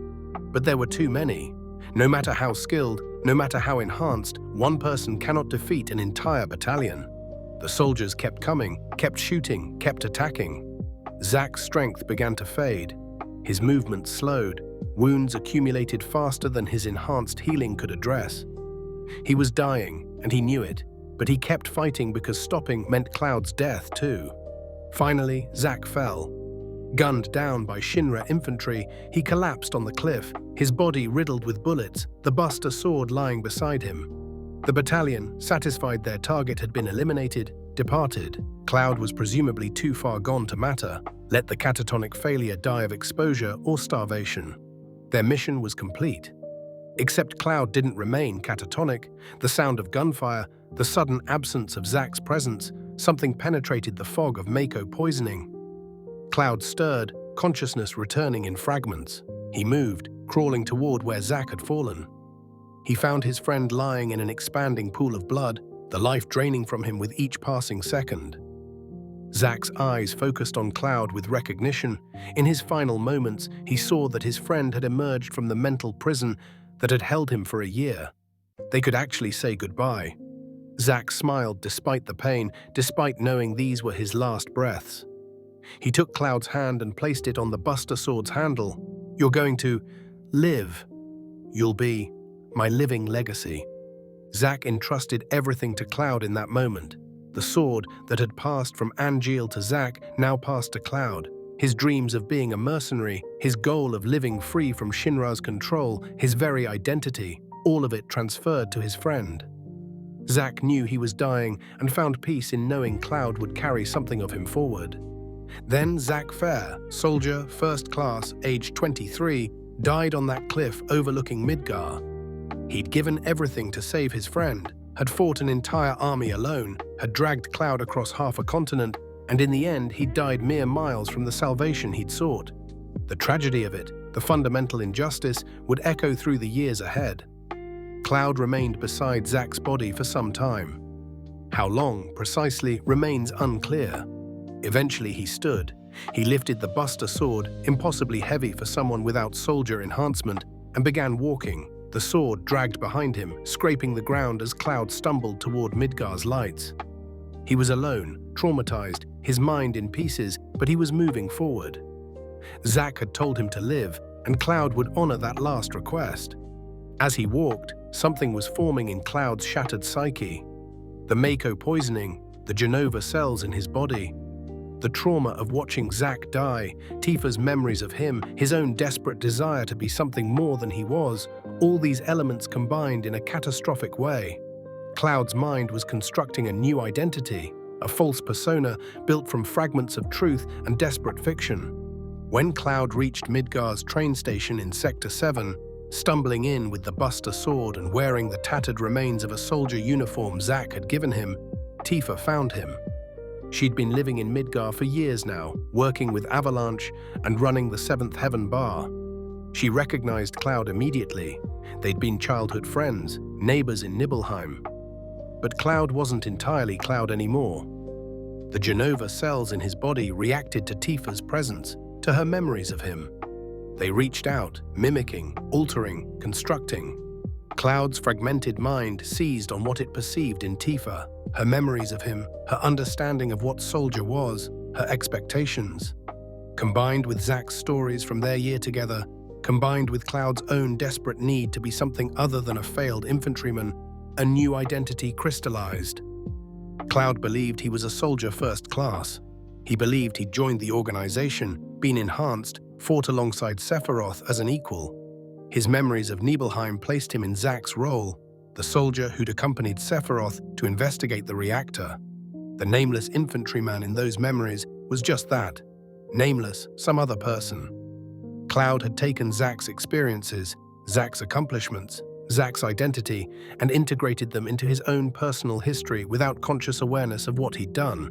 But there were too many. No matter how skilled, no matter how enhanced, one person cannot defeat an entire battalion. The soldiers kept coming, kept shooting, kept attacking. Zack's strength began to fade. His movement slowed. Wounds accumulated faster than his enhanced healing could address. He was dying, and he knew it, but he kept fighting because stopping meant Cloud's death too. Finally, Zack fell. Gunned down by Shinra infantry, he collapsed on the cliff, his body riddled with bullets, the Buster Sword lying beside him. The battalion, satisfied their target had been eliminated, departed. Cloud was presumably too far gone to matter. Let the catatonic failure die of exposure or starvation. Their mission was complete. Except Cloud didn't remain catatonic. The sound of gunfire, the sudden absence of Zack's presence, something penetrated the fog of Mako poisoning. Cloud stirred, consciousness returning in fragments. He moved, crawling toward where Zack had fallen. He found his friend lying in an expanding pool of blood, the life draining from him with each passing second. Zack's eyes focused on Cloud with recognition. In his final moments, he saw that his friend had emerged from the mental prison that had held him for a year. They could actually say goodbye. Zack smiled despite the pain, despite knowing these were his last breaths. He took Cloud's hand and placed it on the Buster Sword's handle. "You're going to live. You'll be my living legacy." Zack entrusted everything to Cloud in that moment. The sword that had passed from Angeal to Zack now passed to Cloud. His dreams of being a mercenary, his goal of living free from Shinra's control, his very identity, all of it transferred to his friend. Zack knew he was dying and found peace in knowing Cloud would carry something of him forward. Then Zack Fair, soldier, first class, age 23, died on that cliff overlooking Midgar. He'd given everything to save his friend, had fought an entire army alone, had dragged Cloud across half a continent, and in the end he'd died mere miles from the salvation he'd sought. The tragedy of it, the fundamental injustice, would echo through the years ahead. Cloud remained beside Zack's body for some time. How long, precisely, remains unclear. Eventually he stood. He lifted the Buster Sword, impossibly heavy for someone without soldier enhancement, and began walking, the sword dragged behind him, scraping the ground as Cloud stumbled toward Midgar's lights. He was alone, traumatized, his mind in pieces, but he was moving forward. Zack had told him to live, and Cloud would honor that last request. As he walked, something was forming in Cloud's shattered psyche. The Mako poisoning, the Genova cells in his body, the trauma of watching Zack die, Tifa's memories of him, his own desperate desire to be something more than he was, all these elements combined in a catastrophic way. Cloud's mind was constructing a new identity, a false persona built from fragments of truth and desperate fiction. When Cloud reached Midgar's train station in Sector 7, stumbling in with the Buster Sword and wearing the tattered remains of a soldier uniform Zack had given him, Tifa found him. She'd been living in Midgar for years now, working with Avalanche and running the Seventh Heaven Bar. She recognized Cloud immediately. They'd been childhood friends, neighbors in Nibelheim. But Cloud wasn't entirely Cloud anymore. The Genova cells in his body reacted to Tifa's presence, to her memories of him. They reached out, mimicking, altering, constructing. Cloud's fragmented mind seized on what it perceived in Tifa, her memories of him, her understanding of what Soldier was, her expectations. Combined with Zack's stories from their year together, combined with Cloud's own desperate need to be something other than a failed infantryman, a new identity crystallized. Cloud believed he was a soldier first class. He believed he'd joined the organization, been enhanced, fought alongside Sephiroth as an equal. His memories of Nibelheim placed him in Zack's role, the soldier who'd accompanied Sephiroth to investigate the reactor. The nameless infantryman in those memories was just that, nameless, some other person. Cloud had taken Zack's experiences, Zack's accomplishments, Zack's identity, and integrated them into his own personal history without conscious awareness of what he'd done.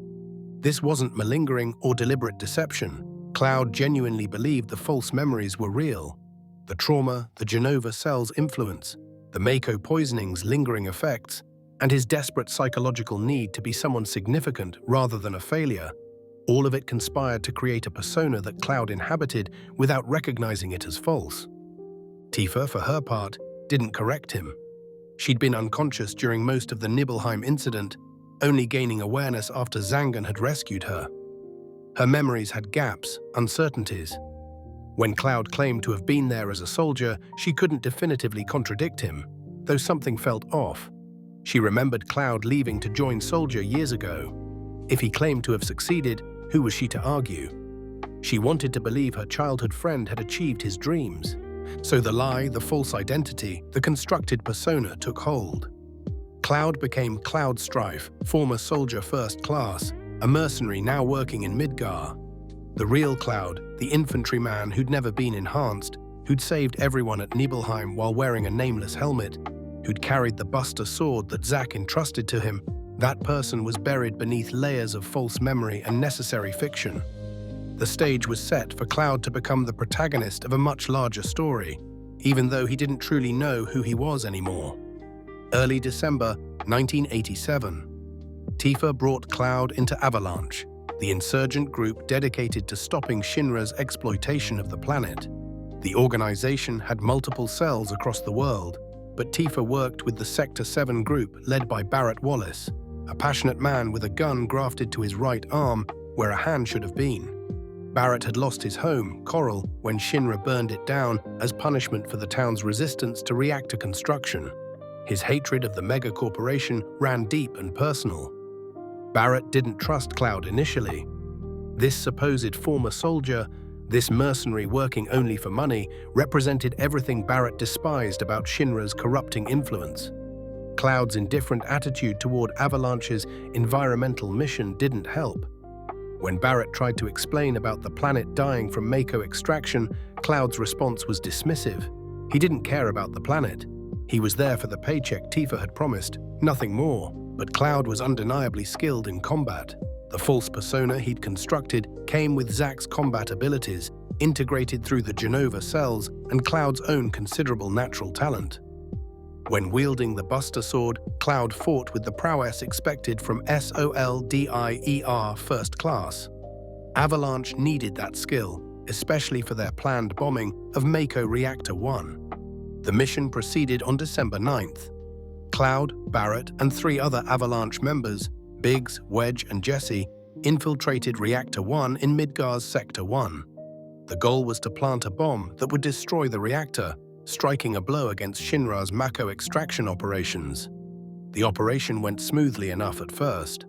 This wasn't malingering or deliberate deception. Cloud genuinely believed the false memories were real. The trauma, the Genova cell's influence, the Mako poisoning's lingering effects, and his desperate psychological need to be someone significant rather than a failure, all of it conspired to create a persona that Cloud inhabited without recognizing it as false. Tifa, for her part, didn't correct him. She'd been unconscious during most of the Nibelheim incident, only gaining awareness after Zangan had rescued her. Her memories had gaps, uncertainties. When Cloud claimed to have been there as a soldier, she couldn't definitively contradict him, though something felt off. She remembered Cloud leaving to join Soldier years ago. If he claimed to have succeeded, who was she to argue? She wanted to believe her childhood friend had achieved his dreams. So the lie, the false identity, the constructed persona took hold. Cloud became Cloud Strife, former soldier first class, a mercenary now working in Midgar. The real Cloud, the infantryman who'd never been enhanced, who'd saved everyone at Nibelheim while wearing a nameless helmet, who'd carried the Buster sword that Zack entrusted to him, that person was buried beneath layers of false memory and necessary fiction. The stage was set for Cloud to become the protagonist of a much larger story, even though he didn't truly know who he was anymore. Early December 1987. Tifa brought Cloud into Avalanche, the insurgent group dedicated to stopping Shinra's exploitation of the planet. The organization had multiple cells across the world, but Tifa worked with the Sector 7 group led by Barrett Wallace, a passionate man with a gun grafted to his right arm where a hand should have been. Barrett had lost his home, Coral, when Shinra burned it down as punishment for the town's resistance to reactor construction. His hatred of the mega-corporation ran deep and personal. Barrett didn't trust Cloud initially. This supposed former soldier, this mercenary working only for money, represented everything Barrett despised about Shinra's corrupting influence. Cloud's indifferent attitude toward Avalanche's environmental mission didn't help. When Barrett tried to explain about the planet dying from Mako extraction, Cloud's response was dismissive. He didn't care about the planet. He was there for the paycheck Tifa had promised, nothing more. But Cloud was undeniably skilled in combat. The false persona he'd constructed came with Zack's combat abilities, integrated through the Genova cells and Cloud's own considerable natural talent. When wielding the Buster Sword, Cloud fought with the prowess expected from SOLDIER First Class. Avalanche needed that skill, especially for their planned bombing of Mako Reactor 1. The mission proceeded on December 9th. Cloud, Barrett, and 3 other Avalanche members, Biggs, Wedge, and Jesse, infiltrated Reactor 1 in Midgar's Sector 1. The goal was to plant a bomb that would destroy the reactor, striking a blow against Shinra's Mako extraction operations. The operation went smoothly enough at first.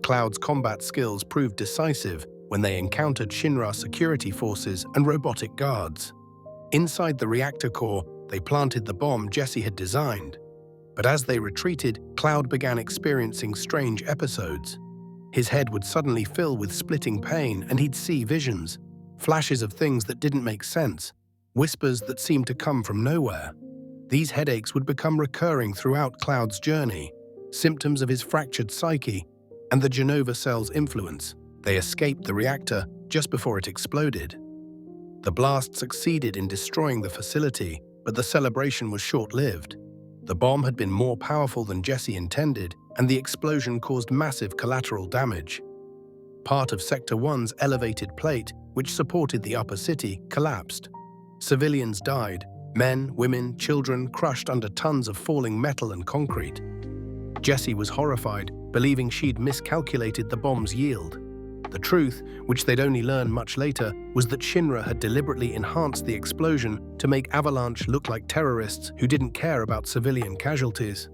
Cloud's combat skills proved decisive when they encountered Shinra security forces and robotic guards. Inside the reactor core, they planted the bomb Jesse had designed. But as they retreated, Cloud began experiencing strange episodes. His head would suddenly fill with splitting pain and he'd see visions, flashes of things that didn't make sense, whispers that seemed to come from nowhere. These headaches would become recurring throughout Cloud's journey, symptoms of his fractured psyche and the Genova cell's influence. They escaped the reactor just before it exploded. The blast succeeded in destroying the facility, but the celebration was short-lived. The bomb had been more powerful than Jesse intended, and the explosion caused massive collateral damage. Part of Sector 1's elevated plate, which supported the upper city, collapsed. Civilians died, men, women, children crushed under tons of falling metal and concrete. Jesse was horrified, believing she'd miscalculated the bomb's yield. The truth, which they'd only learn much later, was that Shinra had deliberately enhanced the explosion to make Avalanche look like terrorists who didn't care about civilian casualties.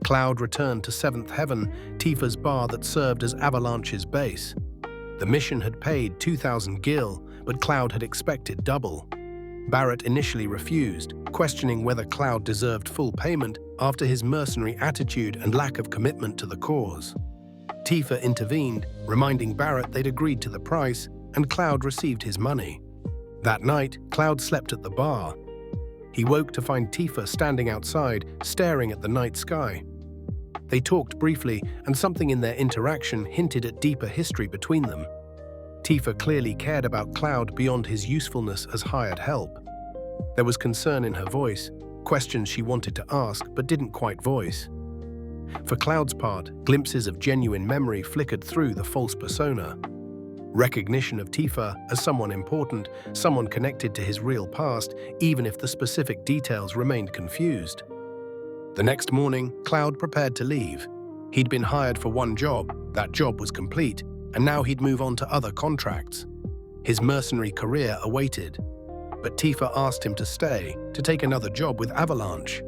Cloud returned to 7th Heaven, Tifa's bar that served as Avalanche's base. The mission had paid 2,000 gil, but Cloud had expected double. Barrett initially refused, questioning whether Cloud deserved full payment after his mercenary attitude and lack of commitment to the cause. Tifa intervened, reminding Barrett they'd agreed to the price, and Cloud received his money. That night, Cloud slept at the bar. He woke to find Tifa standing outside, staring at the night sky. They talked briefly, and something in their interaction hinted at deeper history between them. Tifa clearly cared about Cloud beyond his usefulness as hired help. There was concern in her voice, questions she wanted to ask but didn't quite voice. For Cloud's part, glimpses of genuine memory flickered through the false persona. Recognition of Tifa as someone important, someone connected to his real past, even if the specific details remained confused. The next morning, Cloud prepared to leave. He'd been hired for one job, that job was complete, and now he'd move on to other contracts. His mercenary career awaited. But Tifa asked him to stay, to take another job with Avalanche.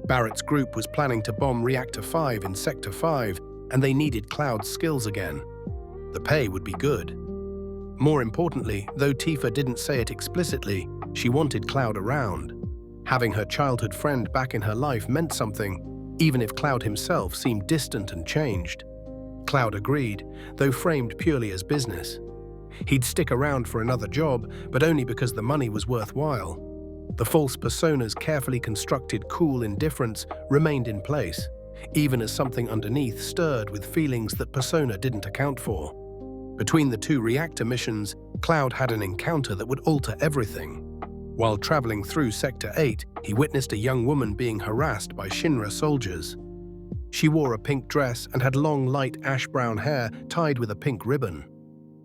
Barrett's group was planning to bomb Reactor 5 in Sector 5, and they needed Cloud's skills again. The pay would be good. More importantly, though Tifa didn't say it explicitly, she wanted Cloud around. Having her childhood friend back in her life meant something, even if Cloud himself seemed distant and changed. Cloud agreed, though framed purely as business. He'd stick around for another job, but only because the money was worthwhile. The false persona's carefully constructed cool indifference remained in place, even as something underneath stirred with feelings that persona didn't account for. Between the two reactor missions, Cloud had an encounter that would alter everything. While traveling through Sector 8, he witnessed a young woman being harassed by Shinra soldiers. She wore a pink dress and had long, light ash-brown hair tied with a pink ribbon.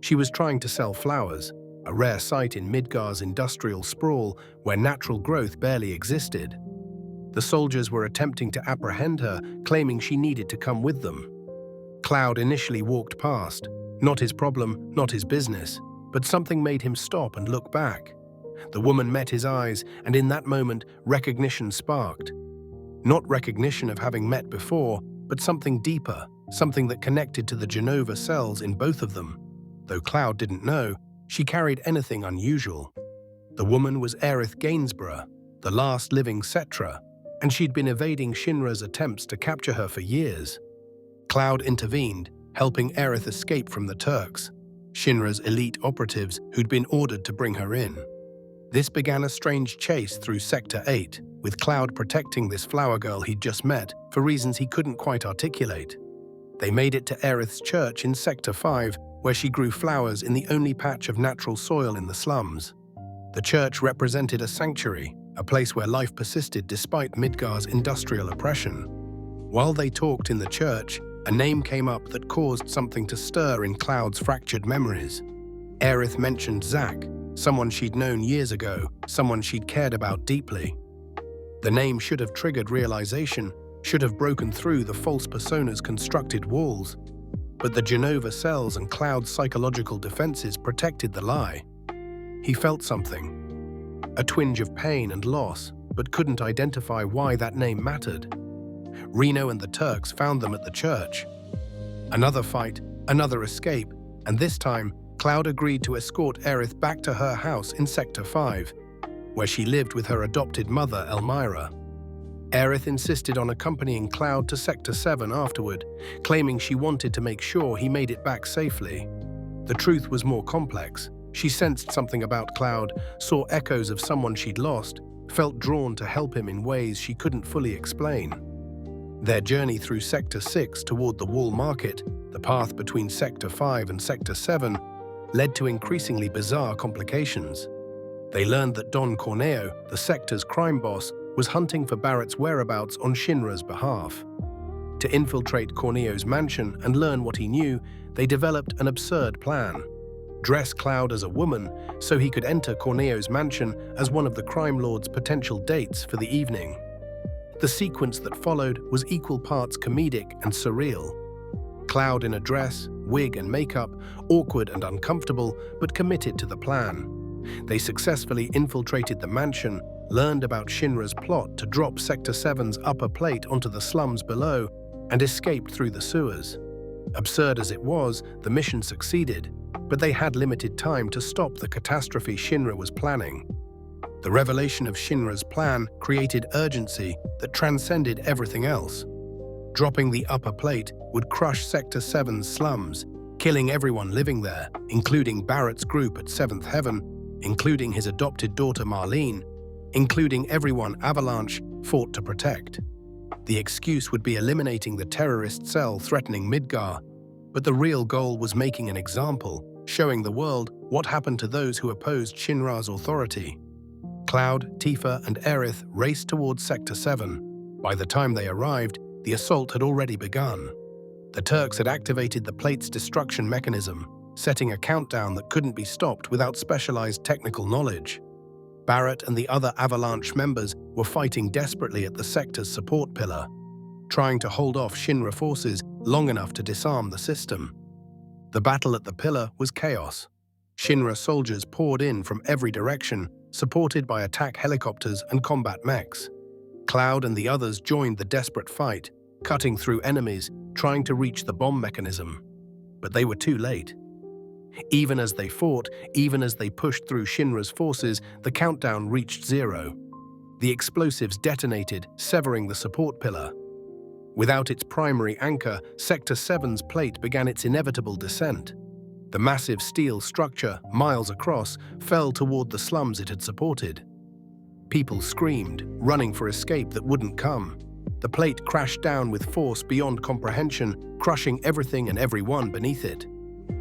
She was trying to sell flowers, a rare sight in Midgar's industrial sprawl where natural growth barely existed. The soldiers were attempting to apprehend her, claiming she needed to come with them. Cloud initially walked past. Not his problem, not his business, but something made him stop and look back. The woman met his eyes, and in that moment, recognition sparked. Not recognition of having met before, but something deeper, something that connected to the Genova cells in both of them. Though Cloud didn't know, she carried anything unusual. The woman was Aerith Gainsborough, the last living Cetra, and she'd been evading Shinra's attempts to capture her for years. Cloud intervened, helping Aerith escape from the Turks, Shinra's elite operatives who'd been ordered to bring her in. This began a strange chase through Sector 8, with Cloud protecting this flower girl he'd just met for reasons he couldn't quite articulate. They made it to Aerith's church in Sector 5, where she grew flowers in the only patch of natural soil in the slums. The church represented a sanctuary, a place where life persisted despite Midgar's industrial oppression. While they talked in the church, a name came up that caused something to stir in Cloud's fractured memories. Aerith mentioned Zack, someone she'd known years ago, someone she'd cared about deeply. The name should have triggered realization, should have broken through the false persona's constructed walls. But the Genova cells and Cloud's psychological defenses protected the lie. He felt something, a twinge of pain and loss, but couldn't identify why that name mattered. Reno and the Turks found them at the church. Another fight, another escape, and this time, Cloud agreed to escort Aerith back to her house in Sector 5, where she lived with her adopted mother, Elmira. Aerith insisted on accompanying Cloud to Sector 7 afterward, claiming she wanted to make sure he made it back safely. The truth was more complex. She sensed something about Cloud, saw echoes of someone she'd lost, felt drawn to help him in ways she couldn't fully explain. Their journey through Sector 6 toward the Wall Market, the path between Sector 5 and Sector 7, led to increasingly bizarre complications. They learned that Don Corneo, the sector's crime boss, was hunting for Barrett's whereabouts on Shinra's behalf. To infiltrate Corneo's mansion and learn what he knew, they developed an absurd plan. Dress Cloud as a woman so he could enter Corneo's mansion as one of the crime lord's potential dates for the evening. The sequence that followed was equal parts comedic and surreal. Cloud in a dress, wig and makeup, awkward and uncomfortable, but committed to the plan. They successfully infiltrated the mansion, learned about Shinra's plot to drop Sector 7's upper plate onto the slums below, and escaped through the sewers. Absurd as it was, the mission succeeded, but they had limited time to stop the catastrophe Shinra was planning. The revelation of Shinra's plan created urgency that transcended everything else. Dropping the upper plate would crush Sector 7's slums, killing everyone living there, including Barrett's group at 7th Heaven, including his adopted daughter Marlene, including everyone Avalanche fought to protect. The excuse would be eliminating the terrorist cell threatening Midgar, but the real goal was making an example, showing the world what happened to those who opposed Shinra's authority. Cloud, Tifa, and Aerith raced towards Sector 7. By the time they arrived, the assault had already begun. The Turks had activated the plate's destruction mechanism, setting a countdown that couldn't be stopped without specialized technical knowledge. Barrett and the other Avalanche members were fighting desperately at the sector's support pillar, trying to hold off Shinra forces long enough to disarm the system. The battle at the pillar was chaos. Shinra soldiers poured in from every direction, supported by attack helicopters and combat mechs. Cloud and the others joined the desperate fight, cutting through enemies, trying to reach the bomb mechanism. But they were too late. Even as they fought, even as they pushed through Shinra's forces, the countdown reached 0. The explosives detonated, severing the support pillar. Without its primary anchor, Sector 7's plate began its inevitable descent. The massive steel structure, miles across, fell toward the slums it had supported. People screamed, running for escape that wouldn't come. The plate crashed down with force beyond comprehension, crushing everything and everyone beneath it.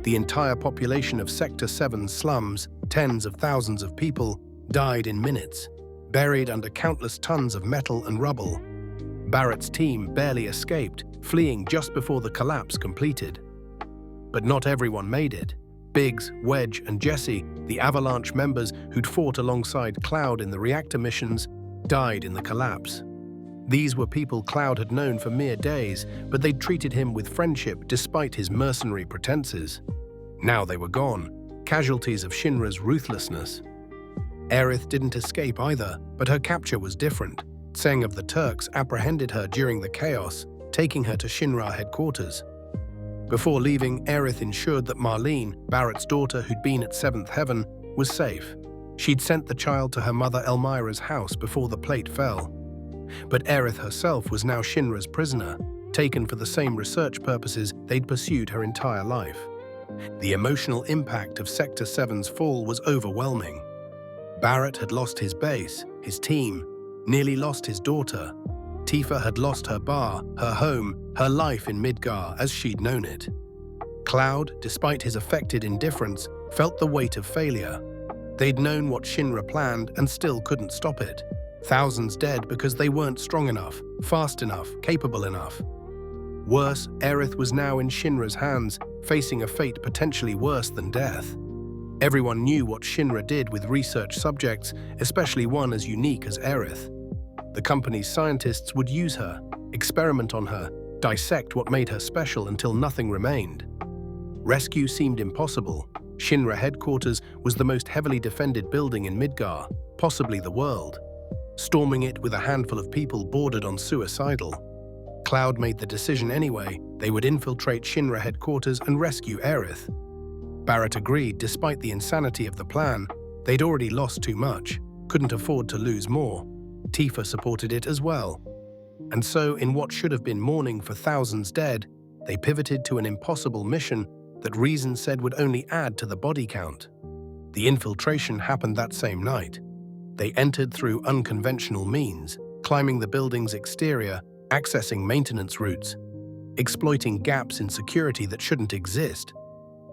The entire population of Sector 7's slums, tens of thousands of people, died in minutes, buried under countless tons of metal and rubble. Barrett's team barely escaped, fleeing just before the collapse completed. But not everyone made it. Biggs, Wedge, and Jesse, the Avalanche members who'd fought alongside Cloud in the reactor missions, died in the collapse. These were people Cloud had known for mere days, but they'd treated him with friendship despite his mercenary pretenses. Now they were gone, casualties of Shinra's ruthlessness. Aerith didn't escape either, but her capture was different. Tseng of the Turks apprehended her during the chaos, taking her to Shinra headquarters. Before leaving, Aerith ensured that Marlene, Barrett's daughter who'd been at 7th Heaven, was safe. She'd sent the child to her mother Elmira's house before the plate fell. But Aerith herself was now Shinra's prisoner, taken for the same research purposes they'd pursued her entire life. The emotional impact of Sector 7's fall was overwhelming. Barrett had lost his base, his team, nearly lost his daughter. Tifa had lost her bar, her home, her life in Midgar as she'd known it. Cloud, despite his affected indifference, felt the weight of failure. They'd known what Shinra planned and still couldn't stop it. Thousands dead because they weren't strong enough, fast enough, capable enough. Worse, Aerith was now in Shinra's hands, facing a fate potentially worse than death. Everyone knew what Shinra did with research subjects, especially one as unique as Aerith. The company's scientists would use her, experiment on her, dissect what made her special until nothing remained. Rescue seemed impossible. Shinra headquarters was the most heavily defended building in Midgar, possibly the world. Storming it with a handful of people bordered on suicidal. Cloud made the decision anyway. They would infiltrate Shinra headquarters and rescue Aerith. Barrett agreed despite the insanity of the plan. They'd already lost too much, couldn't afford to lose more. Tifa supported it as well. And so, in what should have been mourning for thousands dead, they pivoted to an impossible mission that reason said would only add to the body count. The infiltration happened that same night. They entered through unconventional means, climbing the building's exterior, accessing maintenance routes, exploiting gaps in security that shouldn't exist,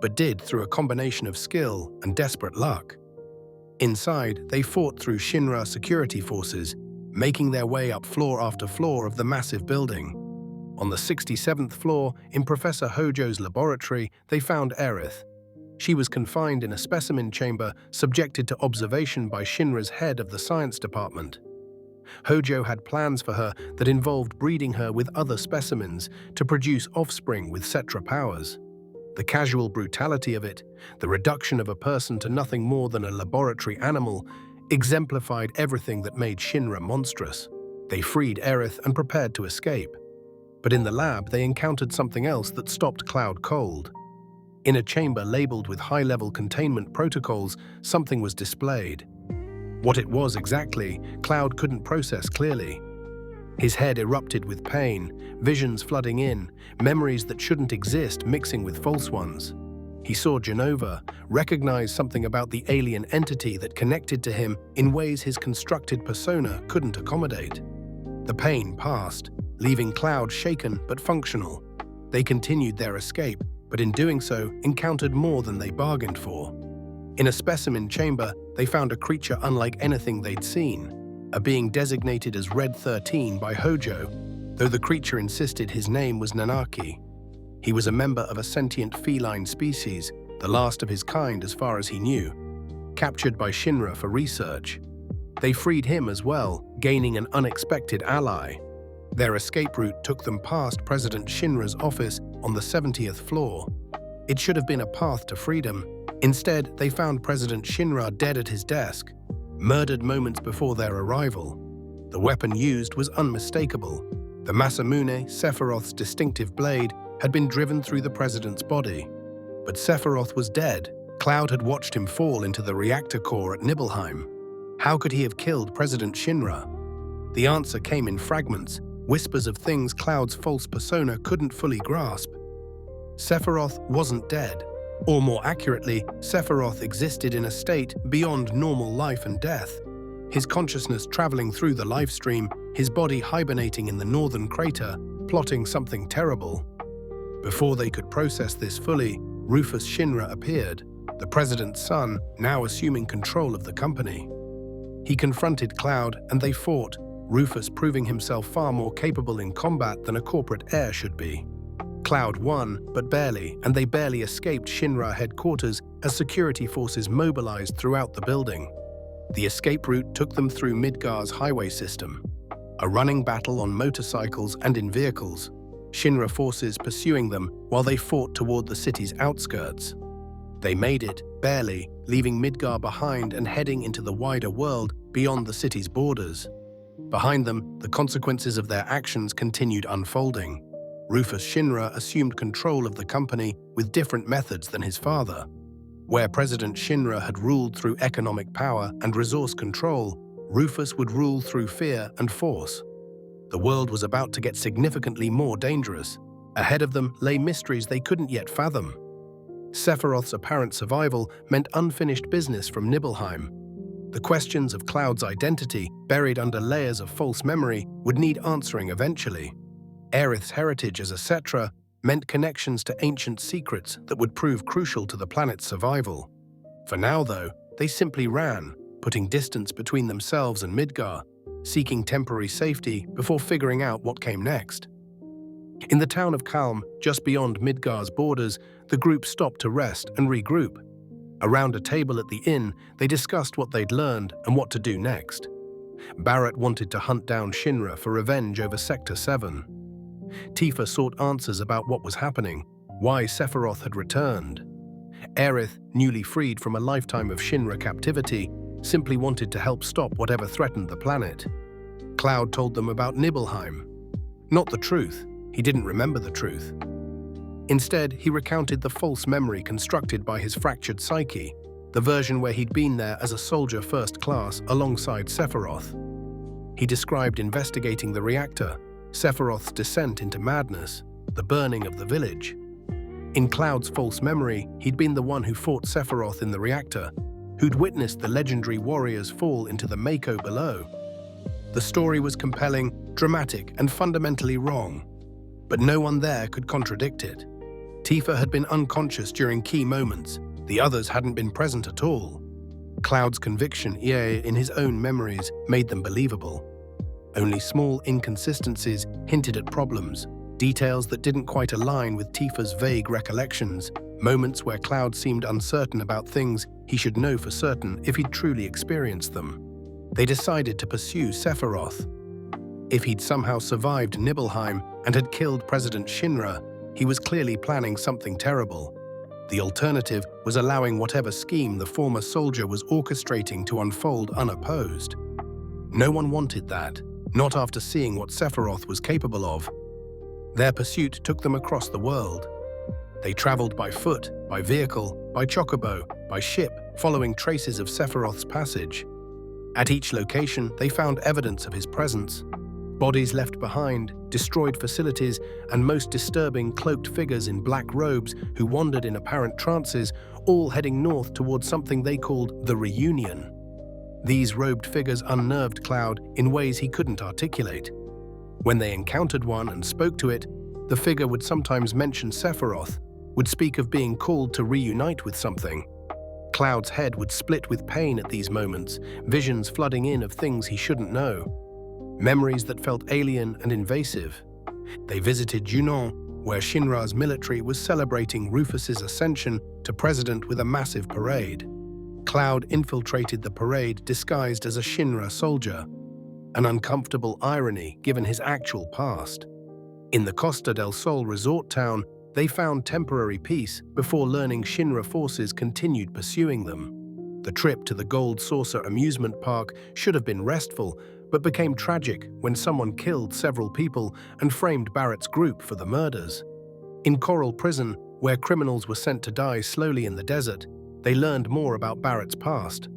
but did through a combination of skill and desperate luck. Inside, they fought through Shinra security forces, making their way up floor after floor of the massive building. On the 67th floor, in Professor Hojo's laboratory, they found Aerith. She was confined in a specimen chamber, subjected to observation by Shinra's head of the science department. Hojo had plans for her that involved breeding her with other specimens to produce offspring with Cetra powers. The casual brutality of it, the reduction of a person to nothing more than a laboratory animal, exemplified everything that made Shinra monstrous. They freed Aerith and prepared to escape. But in the lab, they encountered something else that stopped Cloud cold. In a chamber labeled with high-level containment protocols, something was displayed. What it was exactly, Cloud couldn't process clearly. His head erupted with pain, visions flooding in, memories that shouldn't exist mixing with false ones. He saw Genova, recognized something about the alien entity that connected to him in ways his constructed persona couldn't accommodate. The pain passed, leaving Cloud shaken but functional. They continued their escape, but in doing so, encountered more than they bargained for. In a specimen chamber, they found a creature unlike anything they'd seen, a being designated as Red 13 by Hojo, though the creature insisted his name was Nanaki. He was a member of a sentient feline species, the last of his kind as far as he knew, captured by Shinra for research. They freed him as well, gaining an unexpected ally. Their escape route took them past President Shinra's office on the 70th floor. It should have been a path to freedom. Instead, they found President Shinra dead at his desk, murdered moments before their arrival. The weapon used was unmistakable. The Masamune, Sephiroth's distinctive blade, had been driven through the president's body. But Sephiroth was dead. Cloud had watched him fall into the reactor core at Nibelheim. How could he have killed President Shinra? The answer came in fragments, whispers of things Cloud's false persona couldn't fully grasp. Sephiroth wasn't dead. Or more accurately, Sephiroth existed in a state beyond normal life and death. His consciousness traveling through the life stream, his body hibernating in the northern crater, plotting something terrible. Before they could process this fully, Rufus Shinra appeared, the president's son, now assuming control of the company. He confronted Cloud and they fought, Rufus proving himself far more capable in combat than a corporate heir should be. Cloud won, but barely, and they barely escaped Shinra headquarters as security forces mobilized throughout the building. The escape route took them through Midgar's highway system, a running battle on motorcycles and in vehicles, Shinra forces pursuing them while they fought toward the city's outskirts. They made it, barely, leaving Midgar behind and heading into the wider world beyond the city's borders. Behind them, the consequences of their actions continued unfolding. Rufus Shinra assumed control of the company with different methods than his father. Where President Shinra had ruled through economic power and resource control, Rufus would rule through fear and force. The world was about to get significantly more dangerous. Ahead of them lay mysteries they couldn't yet fathom. Sephiroth's apparent survival meant unfinished business from Nibelheim. The questions of Cloud's identity, buried under layers of false memory, would need answering eventually. Aerith's heritage as a Cetra meant connections to ancient secrets that would prove crucial to the planet's survival. For now, though, they simply ran, putting distance between themselves and Midgar, seeking temporary safety before figuring out what came next. In the town of Kalm, just beyond Midgar's borders, the group stopped to rest and regroup. Around a table at the inn, they discussed what they'd learned and what to do next. Barrett wanted to hunt down Shinra for revenge over Sector 7. Tifa sought answers about what was happening, why Sephiroth had returned. Aerith, newly freed from a lifetime of Shinra captivity, simply wanted to help stop whatever threatened the planet. Cloud told them about Nibelheim. Not the truth. He didn't remember the truth. Instead, he recounted the false memory constructed by his fractured psyche, the version where he'd been there as a soldier first class alongside Sephiroth. He described investigating the reactor, Sephiroth's descent into madness, the burning of the village. In Cloud's false memory, he'd been the one who fought Sephiroth in the reactor, who'd witnessed the legendary warriors fall into the Mako below. The story was compelling, dramatic, and fundamentally wrong, but no one there could contradict it. Tifa had been unconscious during key moments. The others hadn't been present at all. Cloud's conviction, in his own memories, made them believable. Only small inconsistencies hinted at problems, details that didn't quite align with Tifa's vague recollections, moments where Cloud seemed uncertain about things he should know for certain if he'd truly experienced them. They decided to pursue Sephiroth. If he'd somehow survived Nibelheim and had killed President Shinra, he was clearly planning something terrible. The alternative was allowing whatever scheme the former soldier was orchestrating to unfold unopposed. No one wanted that, not after seeing what Sephiroth was capable of. Their pursuit took them across the world. They traveled by foot, by vehicle, by chocobo, by ship, following traces of Sephiroth's passage. At each location, they found evidence of his presence. Bodies left behind, destroyed facilities, and most disturbing cloaked figures in black robes who wandered in apparent trances, all heading north towards something they called the Reunion. These robed figures unnerved Cloud in ways he couldn't articulate. When they encountered one and spoke to it, the figure would sometimes mention Sephiroth, would speak of being called to reunite with something. Cloud's head would split with pain at these moments, visions flooding in of things he shouldn't know. Memories that felt alien and invasive. They visited Junon, where Shinra's military was celebrating Rufus's ascension to president with a massive parade. Cloud infiltrated the parade disguised as a Shinra soldier, an uncomfortable irony given his actual past. In the Costa del Sol resort town, they found temporary peace before learning Shinra forces continued pursuing them. The trip to the Gold Saucer amusement park should have been restful, but became tragic when someone killed several people and framed Barrett's group for the murders. In Coral Prison, where criminals were sent to die slowly in the desert, they learned more about Barrett's past,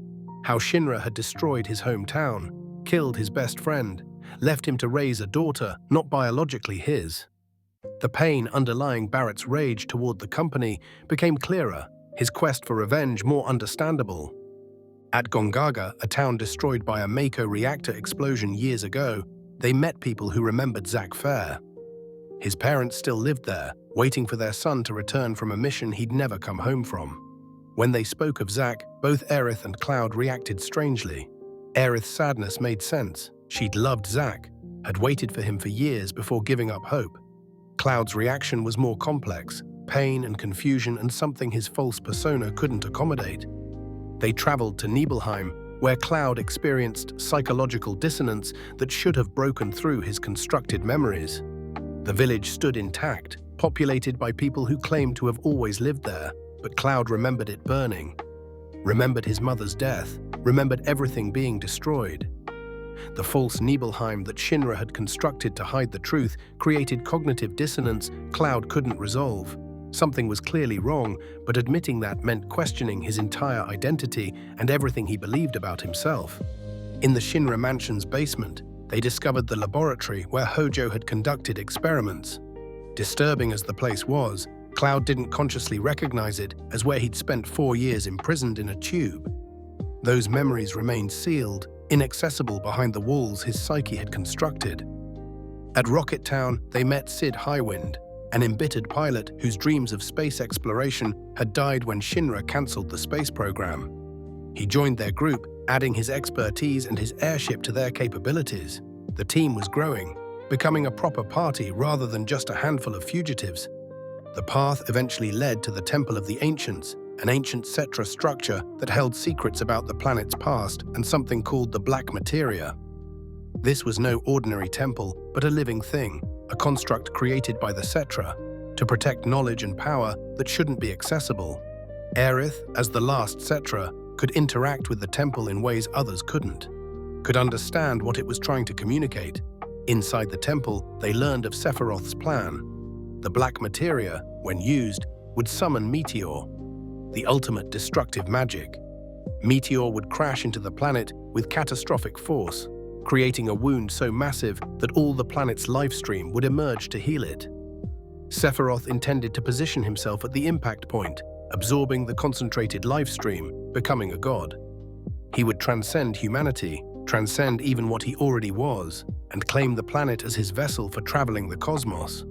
how Shinra had destroyed his hometown, killed his best friend, left him to raise a daughter not biologically his. The pain underlying Barrett's rage toward the company became clearer, his quest for revenge more understandable. At Gongaga, a town destroyed by a Mako reactor explosion years ago, they met people who remembered Zack Fair. His parents still lived there, waiting for their son to return from a mission he'd never come home from. When they spoke of Zack, both Aerith and Cloud reacted strangely. Aerith's sadness made sense. She'd loved Zack, had waited for him for years before giving up hope. Cloud's reaction was more complex, pain and confusion and something his false persona couldn't accommodate. They traveled to Nibelheim, where Cloud experienced psychological dissonance that should have broken through his constructed memories. The village stood intact, populated by people who claimed to have always lived there, but Cloud remembered it burning, remembered his mother's death, remembered everything being destroyed. The false Nibelheim that Shinra had constructed to hide the truth created cognitive dissonance Cloud couldn't resolve. Something was clearly wrong, but admitting that meant questioning his entire identity and everything he believed about himself. In the Shinra mansion's basement, they discovered the laboratory where Hojo had conducted experiments. Disturbing as the place was, Cloud didn't consciously recognize it as where he'd spent 4 years imprisoned in a tube. Those memories remained sealed, inaccessible behind the walls his psyche had constructed. At Rocket Town, they met Sid Highwind, an embittered pilot whose dreams of space exploration had died when Shinra cancelled the space program. He joined their group, adding his expertise and his airship to their capabilities. The team was growing, becoming a proper party rather than just a handful of fugitives. The path eventually led to the Temple of the Ancients, an ancient Cetra structure that held secrets about the planet's past and something called the Black Materia. This was no ordinary temple, but a living thing, a construct created by the Cetra to protect knowledge and power that shouldn't be accessible. Aerith, as the last Cetra, could interact with the temple in ways others couldn't, could understand what it was trying to communicate. Inside the temple, they learned of Sephiroth's plan. The Black Materia, when used, would summon Meteor, the ultimate destructive magic. Meteor would crash into the planet with catastrophic force, creating a wound so massive that all the planet's life stream would emerge to heal it. Sephiroth intended to position himself at the impact point, absorbing the concentrated life stream, becoming a god. He would transcend humanity, transcend even what he already was, and claim the planet as his vessel for traveling the cosmos.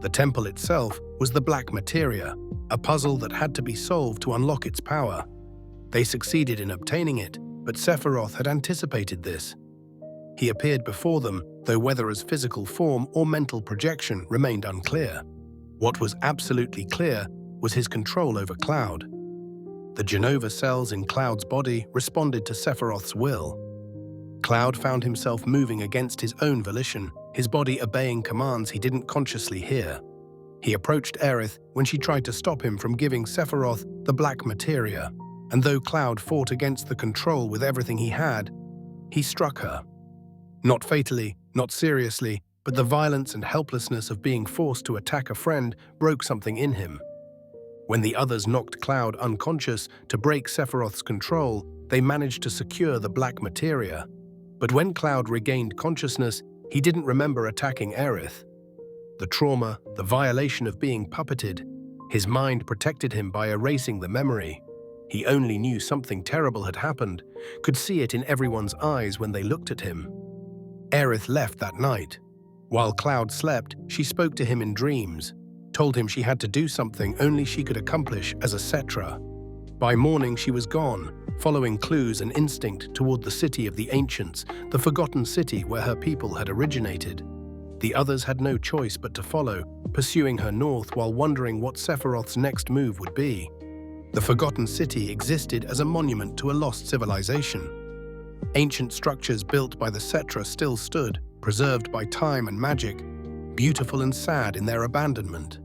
The temple itself was the Black Materia, a puzzle that had to be solved to unlock its power. They succeeded in obtaining it, but Sephiroth had anticipated this. He appeared before them, though whether as physical form or mental projection remained unclear. What was absolutely clear was his control over Cloud. The Genova cells in Cloud's body responded to Sephiroth's will. Cloud found himself moving against his own volition, his body obeying commands he didn't consciously hear. He approached Aerith when she tried to stop him from giving Sephiroth the Black Materia, and though Cloud fought against the control with everything he had, he struck her. Not fatally, not seriously, but the violence and helplessness of being forced to attack a friend broke something in him. When the others knocked Cloud unconscious to break Sephiroth's control, they managed to secure the Black Materia. But when Cloud regained consciousness, He didn't remember attacking Aerith. The trauma, the violation of being puppeted, his mind protected him by erasing the memory. He only knew something terrible had happened, could see it in everyone's eyes when they looked at him. Aerith left that night. While Cloud slept, she spoke to him in dreams, told him she had to do something only she could accomplish as a Cetra. By morning she was gone, following clues and instinct toward the city of the ancients, the forgotten city where her people had originated. The others had no choice but to follow, pursuing her north while wondering what Sephiroth's next move would be. The forgotten city existed as a monument to a lost civilization. Ancient structures built by the Cetra still stood, preserved by time and magic, beautiful and sad in their abandonment.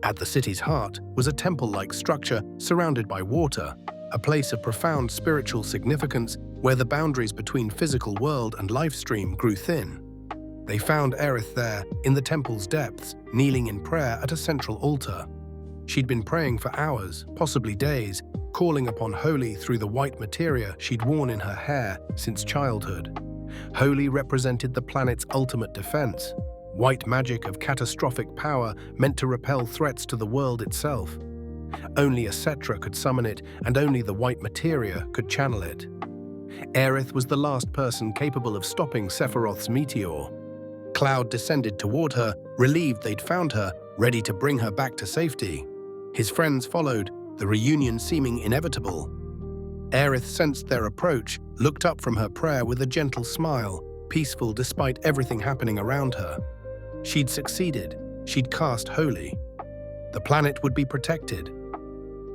At the city's heart was a temple-like structure surrounded by water, a place of profound spiritual significance where the boundaries between physical world and life stream grew thin. They found Aerith there, in the temple's depths, kneeling in prayer at a central altar. She'd been praying for hours, possibly days, calling upon Holy through the white materia she'd worn in her hair since childhood. Holy represented the planet's ultimate defense, white magic of catastrophic power meant to repel threats to the world itself. Only a Cetra could summon it, and only the white materia could channel it. Aerith was the last person capable of stopping Sephiroth's meteor. Cloud descended toward her, relieved they'd found her, ready to bring her back to safety. His friends followed, the reunion seeming inevitable. Aerith sensed their approach, looked up from her prayer with a gentle smile, peaceful despite everything happening around her. She'd succeeded. She'd cast Holy. The planet would be protected.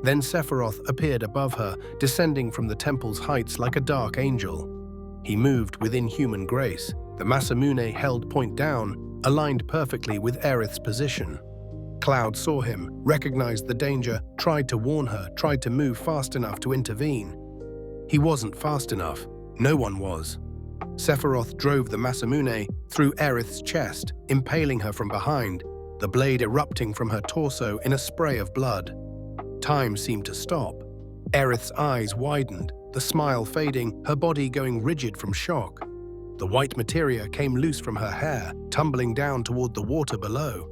Then Sephiroth appeared above her, descending from the temple's heights like a dark angel. He moved with inhuman grace, the Masamune held point down, aligned perfectly with Aerith's position. Cloud saw him, recognized the danger, tried to warn her, tried to move fast enough to intervene. He wasn't fast enough. No one was. Sephiroth drove the Masamune through Aerith's chest, impaling her from behind, the blade erupting from her torso in a spray of blood. Time seemed to stop. Aerith's eyes widened, the smile fading, her body going rigid from shock. The white materia came loose from her hair, tumbling down toward the water below.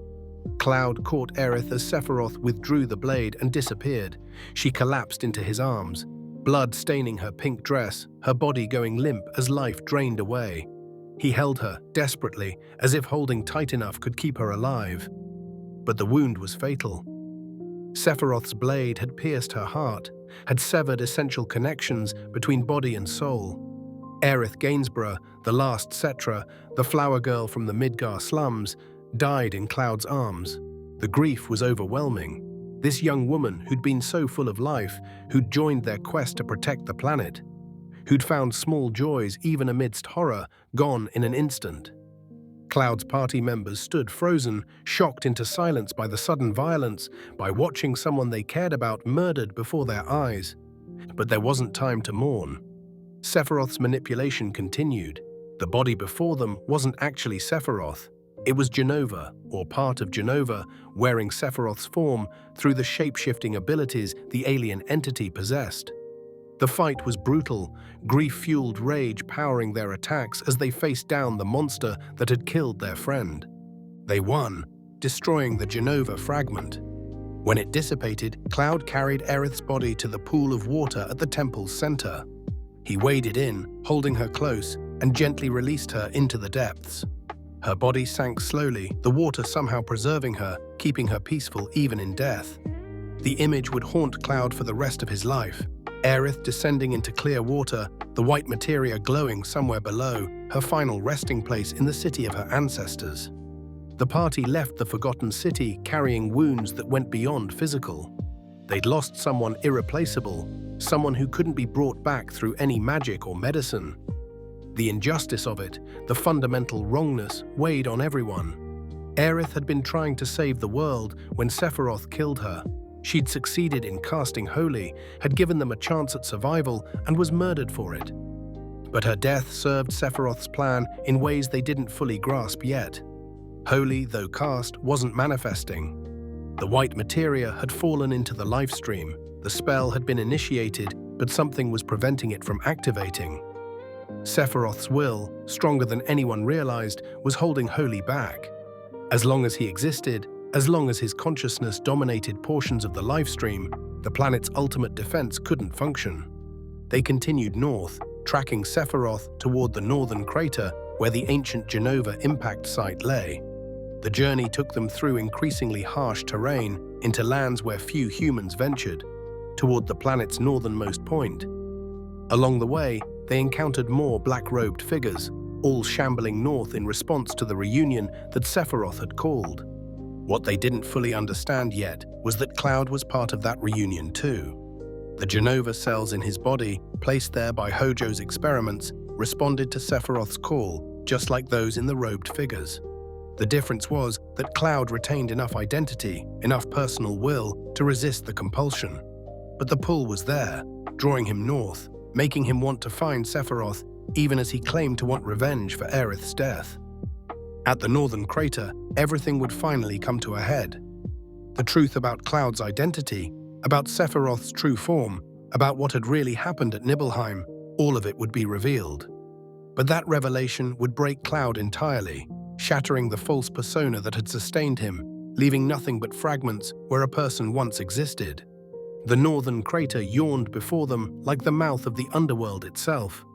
Cloud caught Aerith as Sephiroth withdrew the blade and disappeared. She collapsed into his arms, blood staining her pink dress, her body going limp as life drained away. He held her, desperately, as if holding tight enough could keep her alive. But the wound was fatal. Sephiroth's blade had pierced her heart, had severed essential connections between body and soul. Aerith Gainsborough, the last Cetra, the flower girl from the Midgar slums, died in Cloud's arms. The grief was overwhelming. This young woman who'd been so full of life, who'd joined their quest to protect the planet, who'd found small joys even amidst horror, gone in an instant. Cloud's party members stood frozen, shocked into silence by the sudden violence, by watching someone they cared about murdered before their eyes. But there wasn't time to mourn. Sephiroth's manipulation continued. The body before them wasn't actually Sephiroth. It was Jenova, or part of Jenova, wearing Sephiroth's form through the shape-shifting abilities the alien entity possessed. The fight was brutal, grief-fueled rage powering their attacks as they faced down the monster that had killed their friend. They won, destroying the Jenova fragment. When it dissipated, Cloud carried Aerith's body to the pool of water at the temple's center. He waded in, holding her close, and gently released her into the depths. Her body sank slowly, the water somehow preserving her, keeping her peaceful even in death. The image would haunt Cloud for the rest of his life. Aerith descending into clear water, the white materia glowing somewhere below, her final resting place in the city of her ancestors. The party left the forgotten city carrying wounds that went beyond physical. They'd lost someone irreplaceable, someone who couldn't be brought back through any magic or medicine. The injustice of it, the fundamental wrongness, weighed on everyone. Aerith had been trying to save the world when Sephiroth killed her. She'd succeeded in casting Holy, had given them a chance at survival, and was murdered for it. But her death served Sephiroth's plan in ways they didn't fully grasp yet. Holy, though cast, wasn't manifesting. The white materia had fallen into the life stream. The spell had been initiated, but something was preventing it from activating. Sephiroth's will, stronger than anyone realized, was holding Holy back. As long as he existed, as long as his consciousness dominated portions of the lifestream, the planet's ultimate defense couldn't function. They continued north, tracking Sephiroth toward the northern crater where the ancient Genova impact site lay. The journey took them through increasingly harsh terrain into lands where few humans ventured, toward the planet's northernmost point. Along the way, they encountered more black-robed figures, all shambling north in response to the reunion that Sephiroth had called. What they didn't fully understand yet was that Cloud was part of that reunion too. The Genova cells in his body, placed there by Hojo's experiments, responded to Sephiroth's call, just like those in the robed figures. The difference was that Cloud retained enough identity, enough personal will, to resist the compulsion. But the pull was there, drawing him north, making him want to find Sephiroth, even as he claimed to want revenge for Aerith's death. At the northern crater, everything would finally come to a head. The truth about Cloud's identity, about Sephiroth's true form, about what had really happened at Nibelheim, all of it would be revealed. But that revelation would break Cloud entirely, shattering the false persona that had sustained him, leaving nothing but fragments where a person once existed. The northern crater yawned before them like the mouth of the underworld itself.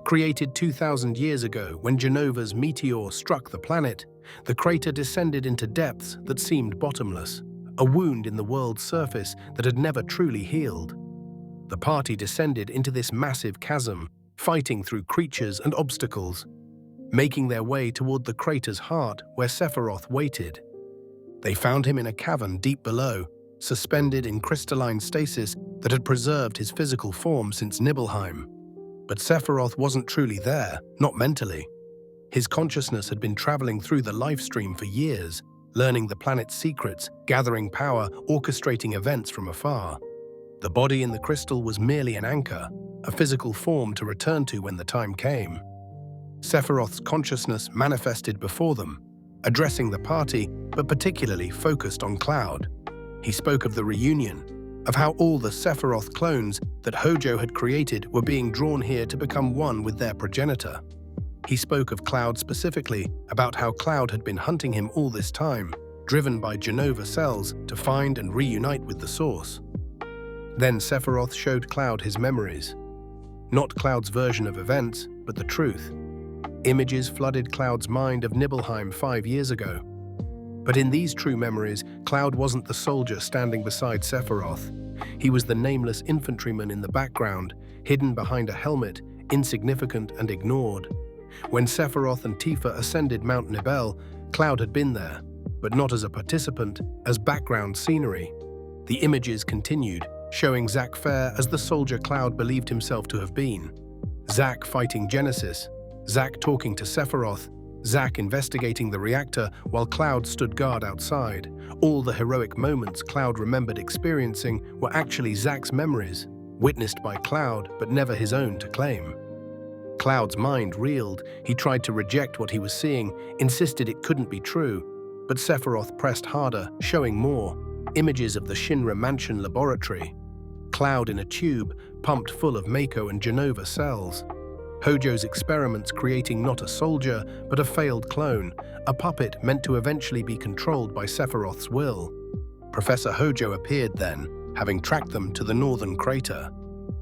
Created 2,000 years ago when Genova's meteor struck the planet, the crater descended into depths that seemed bottomless, a wound in the world's surface that had never truly healed. The party descended into this massive chasm, fighting through creatures and obstacles, making their way toward the crater's heart where Sephiroth waited. They found him in a cavern deep below, suspended in crystalline stasis that had preserved his physical form since Nibelheim. But Sephiroth wasn't truly there, not mentally. His consciousness had been traveling through the lifestream for years, learning the planet's secrets, gathering power, orchestrating events from afar. The body in the crystal was merely an anchor, a physical form to return to when the time came. Sephiroth's consciousness manifested before them, addressing the party, but particularly focused on Cloud. He spoke of the reunion, of how all the Sephiroth clones that Hojo had created were being drawn here to become one with their progenitor. He spoke of Cloud specifically, about how Cloud had been hunting him all this time, driven by Genova cells to find and reunite with the source. Then Sephiroth showed Cloud his memories. Not Cloud's version of events, but the truth. Images flooded Cloud's mind of Nibelheim 5 years ago. But in these true memories, Cloud wasn't the soldier standing beside Sephiroth. He was the nameless infantryman in the background, hidden behind a helmet, insignificant and ignored. When Sephiroth and Tifa ascended Mount Nibel, Cloud had been there, but not as a participant, as background scenery. The images continued, showing Zack Fair as the soldier Cloud believed himself to have been. Zack fighting Genesis, Zack talking to Sephiroth, Zack investigating the reactor while Cloud stood guard outside. All the heroic moments Cloud remembered experiencing were actually Zack's memories, witnessed by Cloud but never his own to claim. Cloud's mind reeled. He tried to reject what he was seeing, insisted it couldn't be true. But Sephiroth pressed harder, showing more. Images of the Shinra Mansion laboratory. Cloud in a tube, pumped full of Mako and Genova cells. Hojo's experiments creating not a soldier, but a failed clone, a puppet meant to eventually be controlled by Sephiroth's will. Professor Hojo appeared then, having tracked them to the northern crater.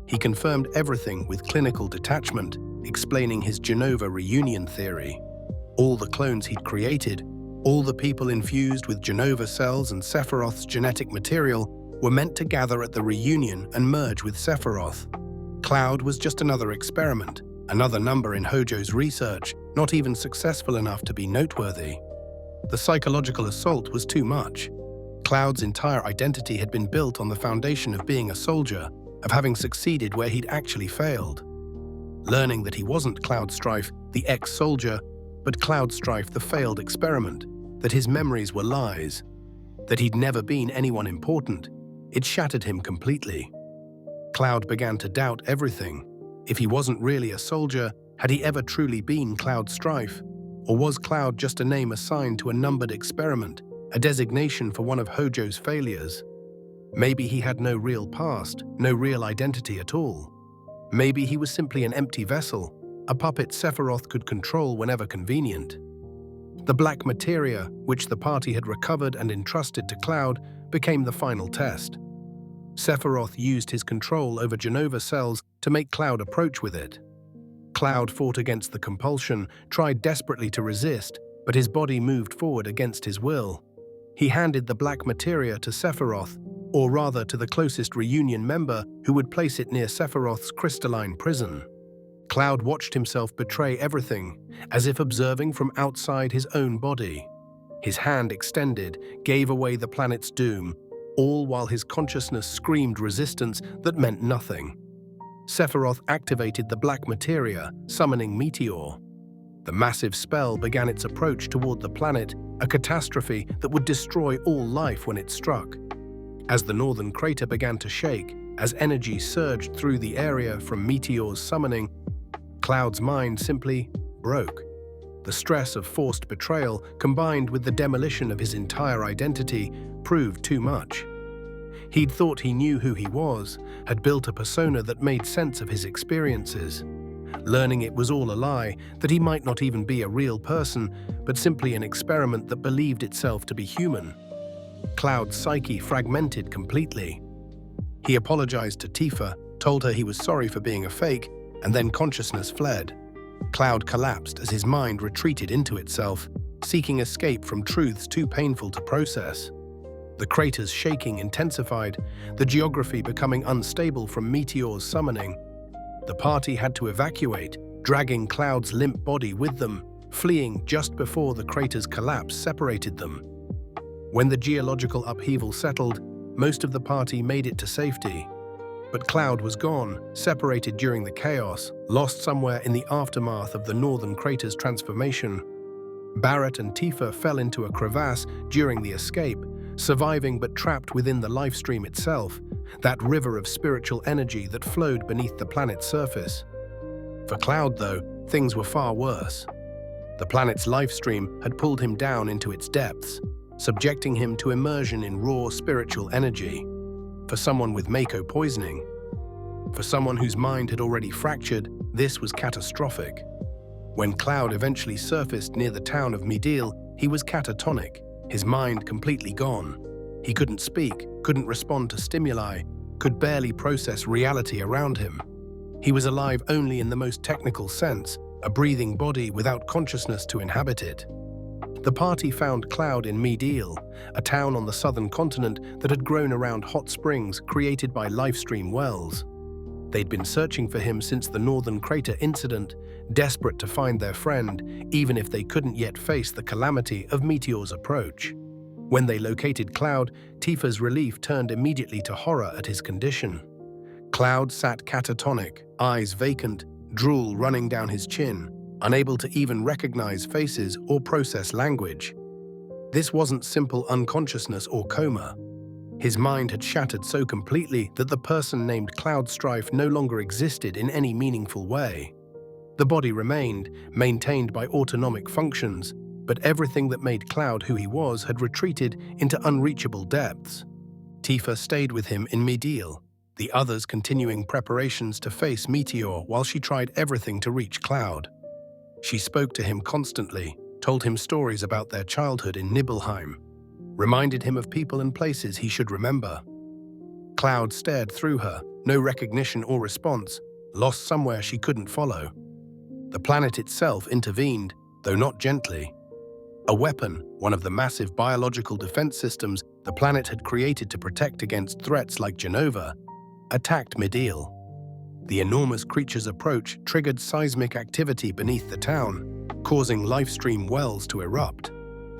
He confirmed everything with clinical detachment, explaining his Genova reunion theory. All the clones he'd created, all the people infused with Genova cells and Sephiroth's genetic material, were meant to gather at the reunion and merge with Sephiroth. Cloud was just another experiment, another number in Hojo's research, not even successful enough to be noteworthy. The psychological assault was too much. Cloud's entire identity had been built on the foundation of being a soldier, of having succeeded where he'd actually failed. Learning that he wasn't Cloud Strife, the ex-soldier, but Cloud Strife, the failed experiment, that his memories were lies, that he'd never been anyone important, it shattered him completely. Cloud began to doubt everything. If he wasn't really a soldier, had he ever truly been Cloud Strife? Or was Cloud just a name assigned to a numbered experiment, a designation for one of Hojo's failures? Maybe he had no real past, no real identity at all. Maybe he was simply an empty vessel, a puppet Sephiroth could control whenever convenient. The black materia, which the party had recovered and entrusted to Cloud, became the final test. Sephiroth used his control over Genova cells to make Cloud approach with it. Cloud fought against the compulsion, tried desperately to resist, but his body moved forward against his will. He handed the black materia to Sephiroth, or rather to the closest reunion member who would place it near Sephiroth's crystalline prison. Cloud watched himself betray everything, as if observing from outside his own body. His hand extended, gave away the planet's doom, all while his consciousness screamed resistance that meant nothing. Sephiroth activated the black materia, summoning Meteor. The massive spell began its approach toward the planet, a catastrophe that would destroy all life when it struck. As the northern crater began to shake, as energy surged through the area from Meteor's summoning, Cloud's mind simply broke. The stress of forced betrayal, combined with the demolition of his entire identity, proved too much. He'd thought he knew who he was, had built a persona that made sense of his experiences. Learning it was all a lie, that he might not even be a real person, but simply an experiment that believed itself to be human. Cloud's psyche fragmented completely. He apologized to Tifa, told her he was sorry for being a fake, and then consciousness fled. Cloud collapsed as his mind retreated into itself, seeking escape from truths too painful to process. The crater's shaking intensified, the geography becoming unstable from Meteor's summoning. The party had to evacuate, dragging Cloud's limp body with them, fleeing just before the crater's collapse separated them. When the geological upheaval settled, most of the party made it to safety. But Cloud was gone, separated during the chaos, lost somewhere in the aftermath of the northern crater's transformation. Barrett and Tifa fell into a crevasse during the escape, surviving but trapped within the lifestream itself, that river of spiritual energy that flowed beneath the planet's surface. For Cloud, though, things were far worse. The planet's lifestream had pulled him down into its depths, subjecting him to immersion in raw spiritual energy. For someone with Mako poisoning, for someone whose mind had already fractured, this was catastrophic. When Cloud eventually surfaced near the town of Midil, he was catatonic, his mind completely gone. He couldn't speak, couldn't respond to stimuli, could barely process reality around him. He was alive only in the most technical sense, a breathing body without consciousness to inhabit it. The party found Cloud in Midil, a town on the southern continent that had grown around hot springs created by lifestream wells. They'd been searching for him since the northern crater incident, desperate to find their friend, even if they couldn't yet face the calamity of Meteor's approach. When they located Cloud, Tifa's relief turned immediately to horror at his condition. Cloud sat catatonic, eyes vacant, drool running down his chin, unable to even recognize faces or process language. This wasn't simple unconsciousness or coma. His mind had shattered so completely that the person named Cloud Strife no longer existed in any meaningful way. The body remained, maintained by autonomic functions, but everything that made Cloud who he was had retreated into unreachable depths. Tifa stayed with him in Midil, the others continuing preparations to face Meteor while she tried everything to reach Cloud. She spoke to him constantly, told him stories about their childhood in Nibelheim, reminded him of people and places he should remember. Cloud stared through her, no recognition or response, lost somewhere she couldn't follow. The planet itself intervened, though not gently. A weapon, one of the massive biological defense systems the planet had created to protect against threats like Genova, attacked Midil. The enormous creature's approach triggered seismic activity beneath the town, causing lifestream wells to erupt.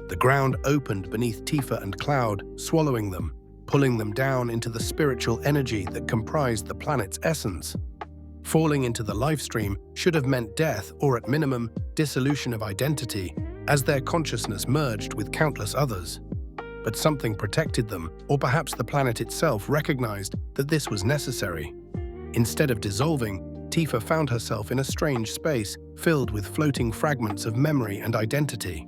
The ground opened beneath Tifa and Cloud, swallowing them, pulling them down into the spiritual energy that comprised the planet's essence. Falling into the lifestream should have meant death or, at minimum, dissolution of identity, as their consciousness merged with countless others. But something protected them, or perhaps the planet itself recognized that this was necessary. Instead of dissolving, Tifa found herself in a strange space filled with floating fragments of memory and identity.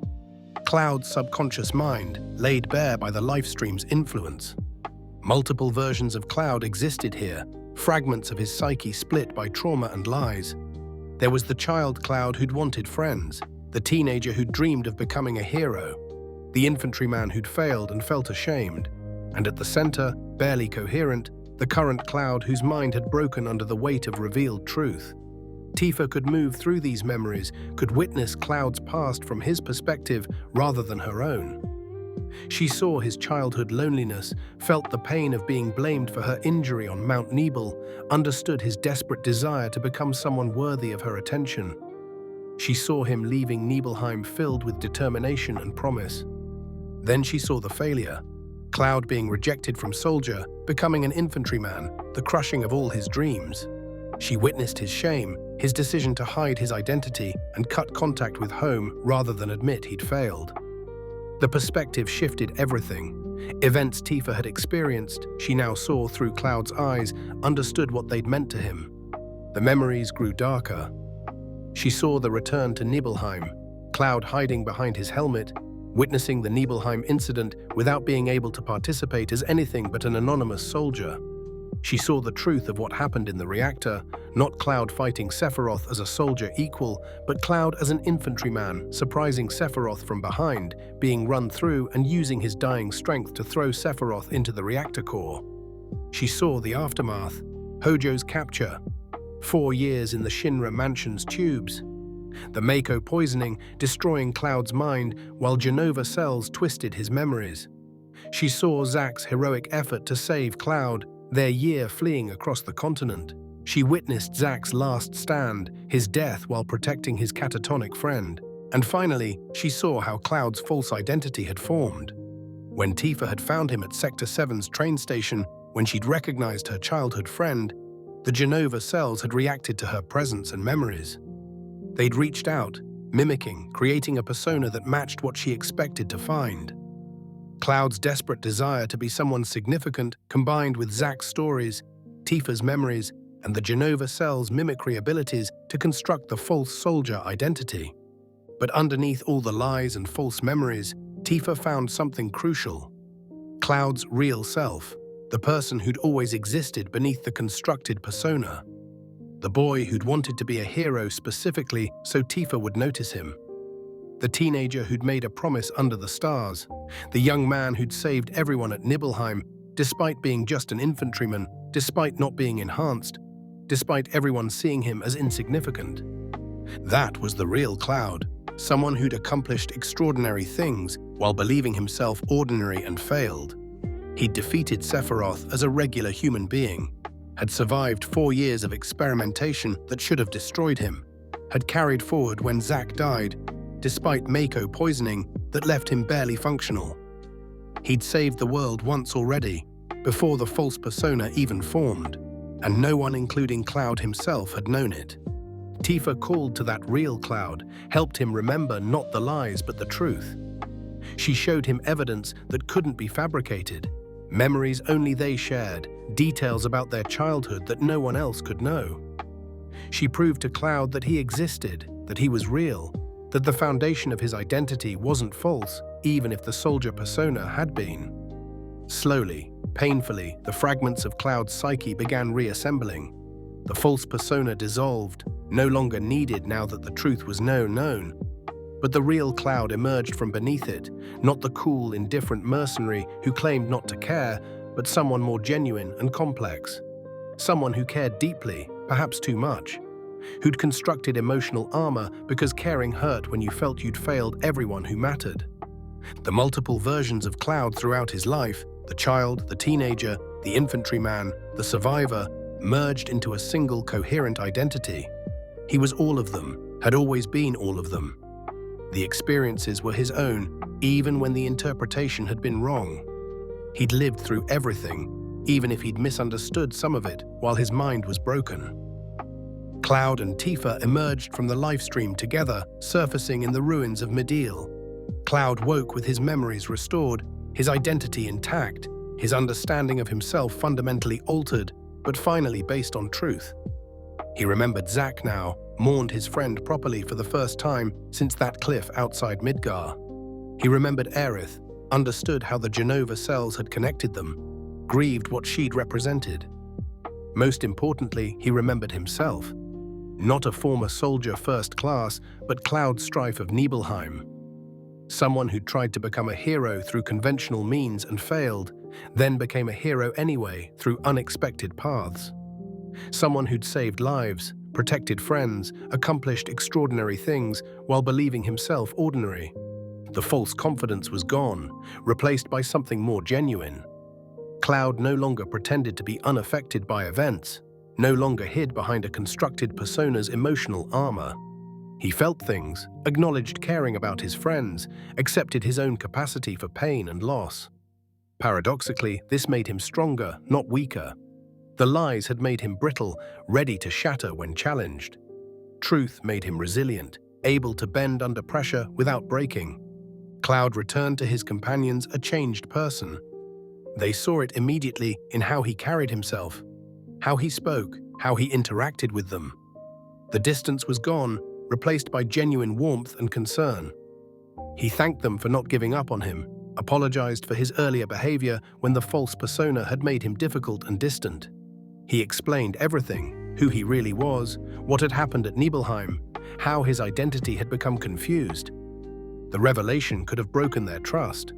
Cloud's subconscious mind, laid bare by the lifestream's influence. Multiple versions of Cloud existed here, fragments of his psyche split by trauma and lies. There was the child Cloud who'd wanted friends, the teenager who'd dreamed of becoming a hero, the infantryman who'd failed and felt ashamed, and at the center, barely coherent, the current Cloud whose mind had broken under the weight of revealed truth. Tifa could move through these memories, could witness Cloud's past from his perspective rather than her own. She saw his childhood loneliness, felt the pain of being blamed for her injury on Mount Nebel, understood his desperate desire to become someone worthy of her attention. She saw him leaving Nibelheim filled with determination and promise. Then she saw the failure. Cloud being rejected from soldier, becoming an infantryman, the crushing of all his dreams. She witnessed his shame, his decision to hide his identity and cut contact with home rather than admit he'd failed. The perspective shifted everything. Events Tifa had experienced, she now saw through Cloud's eyes, understood what they'd meant to him. The memories grew darker. She saw the return to Nibelheim, Cloud hiding behind his helmet, witnessing the Nibelheim incident without being able to participate as anything but an anonymous soldier. She saw the truth of what happened in the reactor, not Cloud fighting Sephiroth as a soldier equal, but Cloud as an infantryman, surprising Sephiroth from behind, being run through and using his dying strength to throw Sephiroth into the reactor core. She saw the aftermath, Hojo's capture, 4 years in the Shinra Mansion's tubes, the Mako poisoning destroying Cloud's mind while Genova cells twisted his memories. She saw Zack's heroic effort to save Cloud, their year fleeing across the continent. She witnessed Zack's last stand, his death while protecting his catatonic friend. And finally, she saw how Cloud's false identity had formed. When Tifa had found him at Sector 7's train station, when she'd recognized her childhood friend, the Genova cells had reacted to her presence and memories. They'd reached out, mimicking, creating a persona that matched what she expected to find. Cloud's desperate desire to be someone significant, combined with Zack's stories, Tifa's memories, and the Genova cell's mimicry abilities to construct the false soldier identity. But underneath all the lies and false memories, Tifa found something crucial. Cloud's real self, the person who'd always existed beneath the constructed persona. The boy who'd wanted to be a hero specifically so Tifa would notice him. The teenager who'd made a promise under the stars. The young man who'd saved everyone at Nibelheim, despite being just an infantryman, despite not being enhanced, despite everyone seeing him as insignificant. That was the real Cloud, someone who'd accomplished extraordinary things while believing himself ordinary and failed. He'd defeated Sephiroth as a regular human being, had survived 4 years of experimentation that should have destroyed him, had carried forward when Zack died, despite Mako poisoning that left him barely functional. He'd saved the world once already, before the false persona even formed, and no one including Cloud himself had known it. Tifa called to that real Cloud, helped him remember not the lies but the truth. She showed him evidence that couldn't be fabricated, memories only they shared, details about their childhood that no one else could know. She proved to Cloud that he existed, that he was real, that the foundation of his identity wasn't false, even if the soldier persona had been. Slowly, painfully, the fragments of Cloud's psyche began reassembling. The false persona dissolved, no longer needed now that the truth was known. But the real Cloud emerged from beneath it, not the cool, indifferent mercenary who claimed not to care, but someone more genuine and complex. Someone who cared deeply, perhaps too much. Who'd constructed emotional armor because caring hurt when you felt you'd failed everyone who mattered. The multiple versions of Cloud throughout his life, the child, the teenager, the infantryman, the survivor, merged into a single coherent identity. He was all of them, had always been all of them. The experiences were his own, even when the interpretation had been wrong. He'd lived through everything, even if he'd misunderstood some of it while his mind was broken. Cloud and Tifa emerged from the livestream together, surfacing in the ruins of Mideel. Cloud woke with his memories restored, his identity intact, his understanding of himself fundamentally altered, but finally based on truth. He remembered Zack now, mourned his friend properly for the first time since that cliff outside Midgar. He remembered Aerith, understood how the Genova cells had connected them, grieved what she'd represented. Most importantly, he remembered himself. Not a former soldier first class, but Cloud Strife of Nibelheim. Someone who tried to become a hero through conventional means and failed, then became a hero anyway through unexpected paths. Someone who'd saved lives, protected friends, accomplished extraordinary things while believing himself ordinary. The false confidence was gone, replaced by something more genuine. Cloud no longer pretended to be unaffected by events, no longer hid behind a constructed persona's emotional armor. He felt things, acknowledged caring about his friends, accepted his own capacity for pain and loss. Paradoxically, this made him stronger, not weaker. The lies had made him brittle, ready to shatter when challenged. Truth made him resilient, able to bend under pressure without breaking. Cloud returned to his companions a changed person. They saw it immediately in how he carried himself, how he spoke, how he interacted with them. The distance was gone, replaced by genuine warmth and concern. He thanked them for not giving up on him, apologized for his earlier behavior when the false persona had made him difficult and distant. He explained everything, who he really was, what had happened at Nibelheim, how his identity had become confused. The revelation could have broken their trust.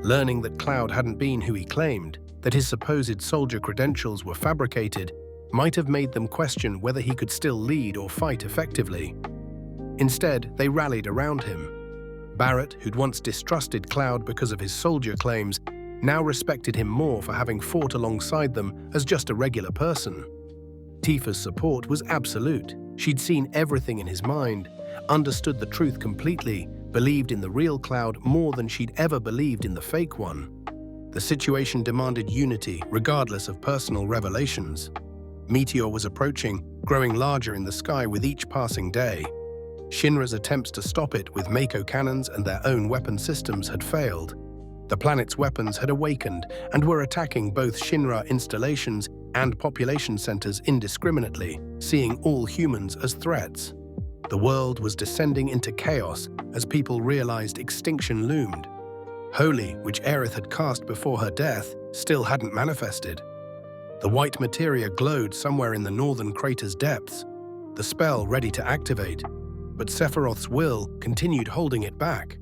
Learning that Cloud hadn't been who he claimed, that his supposed soldier credentials were fabricated, might have made them question whether he could still lead or fight effectively. Instead, they rallied around him. Barrett, who'd once distrusted Cloud because of his soldier claims, now respected him more for having fought alongside them as just a regular person. Tifa's support was absolute. She'd seen everything in his mind, understood the truth completely, believed in the real Cloud more than she'd ever believed in the fake one. The situation demanded unity, regardless of personal revelations. Meteor was approaching, growing larger in the sky with each passing day. Shinra's attempts to stop it with Mako cannons and their own weapon systems had failed. The planet's weapons had awakened and were attacking both Shinra installations and population centers indiscriminately, seeing all humans as threats. The world was descending into chaos as people realized extinction loomed. Holy, which Aerith had cast before her death, still hadn't manifested. The white materia glowed somewhere in the northern crater's depths, the spell ready to activate, but Sephiroth's will continued holding it back.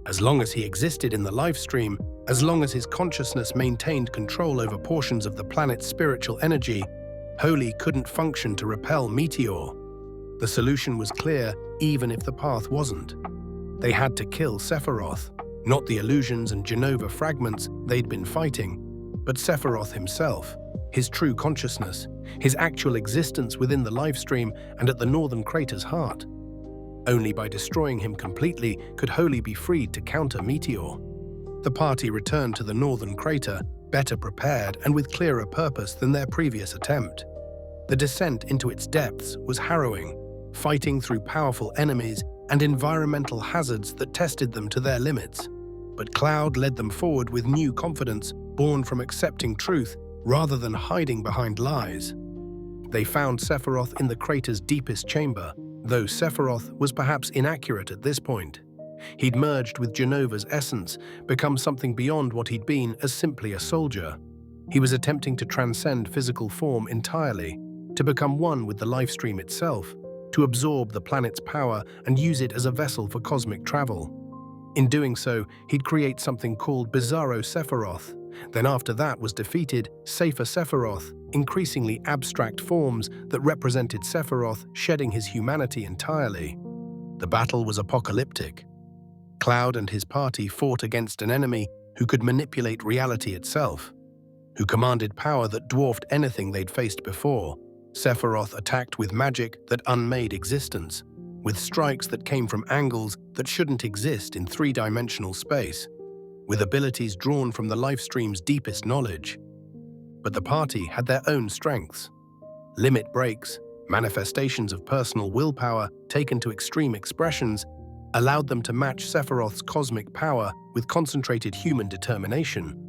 As long as he existed in the livestream, as long as his consciousness maintained control over portions of the planet's spiritual energy, Holy couldn't function to repel Meteor. The solution was clear, even if the path wasn't. They had to kill Sephiroth, not the illusions and Genova fragments they'd been fighting, but Sephiroth himself, his true consciousness, his actual existence within the livestream and at the northern crater's heart. Only by destroying him completely could Holy be freed to counter Meteor. The party returned to the northern crater, better prepared and with clearer purpose than their previous attempt. The descent into its depths was harrowing, fighting through powerful enemies and environmental hazards that tested them to their limits. But Cloud led them forward with new confidence, born from accepting truth rather than hiding behind lies. They found Sephiroth in the crater's deepest chamber, though Sephiroth was perhaps inaccurate at this point. He'd merged with Genova's essence, become something beyond what he'd been as simply a soldier. He was attempting to transcend physical form entirely, to become one with the lifestream itself, to absorb the planet's power and use it as a vessel for cosmic travel. In doing so, he'd create something called Bizarro Sephiroth. Then after that was defeated, Safer Sephiroth, increasingly abstract forms that represented Sephiroth shedding his humanity entirely. The battle was apocalyptic. Cloud and his party fought against an enemy who could manipulate reality itself, who commanded power that dwarfed anything they'd faced before. Sephiroth attacked with magic that unmade existence, with strikes that came from angles that shouldn't exist in three-dimensional space, with abilities drawn from the lifestream's deepest knowledge. But the party had their own strengths. Limit breaks, manifestations of personal willpower taken to extreme expressions, allowed them to match Sephiroth's cosmic power with concentrated human determination.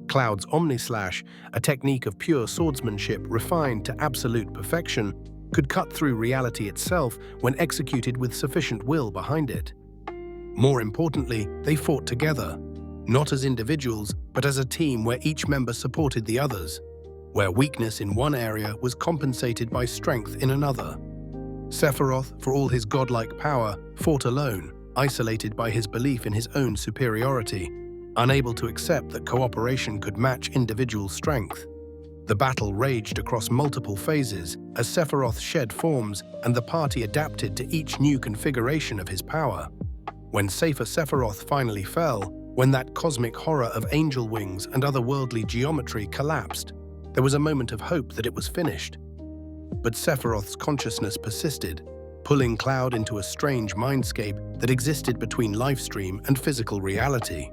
Cloud's Omnislash, a technique of pure swordsmanship refined to absolute perfection, could cut through reality itself when executed with sufficient will behind it. More importantly, they fought together, not as individuals, but as a team where each member supported the others, where weakness in one area was compensated by strength in another. Sephiroth, for all his godlike power, fought alone, isolated by his belief in his own superiority, unable to accept that cooperation could match individual strength. The battle raged across multiple phases as Sephiroth shed forms and the party adapted to each new configuration of his power. When Safer Sephiroth finally fell, when that cosmic horror of angel wings and otherworldly geometry collapsed, there was a moment of hope that it was finished. But Sephiroth's consciousness persisted, pulling Cloud into a strange mindscape that existed between livestream and physical reality.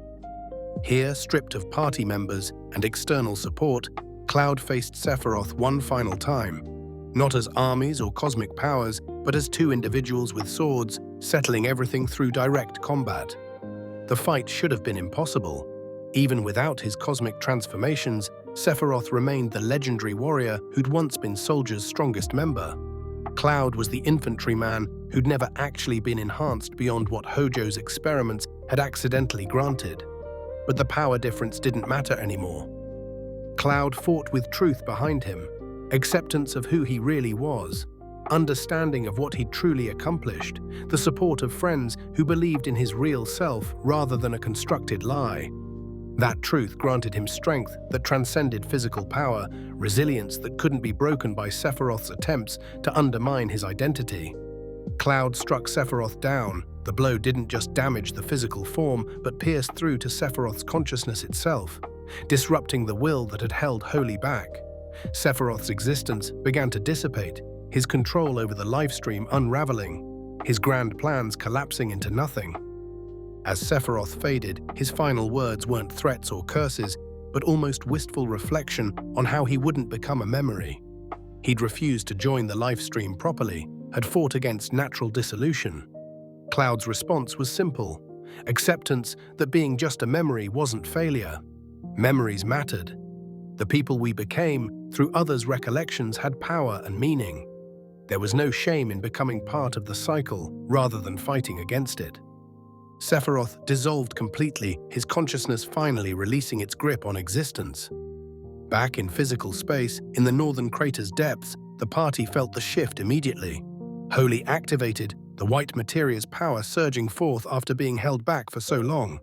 Here, stripped of party members and external support, Cloud faced Sephiroth one final time, not as armies or cosmic powers, but as two individuals with swords, settling everything through direct combat. The fight should have been impossible. Even without his cosmic transformations, Sephiroth remained the legendary warrior who'd once been Soldier's strongest member. Cloud was the infantryman who'd never actually been enhanced beyond what Hojo's experiments had accidentally granted. But the power difference didn't matter anymore. Cloud fought with truth behind him, acceptance of who he really was, understanding of what he'd truly accomplished, the support of friends who believed in his real self rather than a constructed lie. That truth granted him strength that transcended physical power, resilience that couldn't be broken by Sephiroth's attempts to undermine his identity. Cloud struck Sephiroth down. The blow didn't just damage the physical form, but pierced through to Sephiroth's consciousness itself, disrupting the will that had held Holy back. Sephiroth's existence began to dissipate, his control over the livestream unraveling, his grand plans collapsing into nothing. As Sephiroth faded, his final words weren't threats or curses, but almost wistful reflection on how he wouldn't become a memory. He'd refused to join the livestream properly, had fought against natural dissolution. Cloud's response was simple: acceptance that being just a memory wasn't failure. Memories mattered. The people we became through others' recollections had power and meaning. There was no shame in becoming part of the cycle rather than fighting against it. Sephiroth dissolved completely, his consciousness finally releasing its grip on existence. Back in physical space, in the northern crater's depths, the party felt the shift immediately. Holy activated, the white materia's power surging forth after being held back for so long.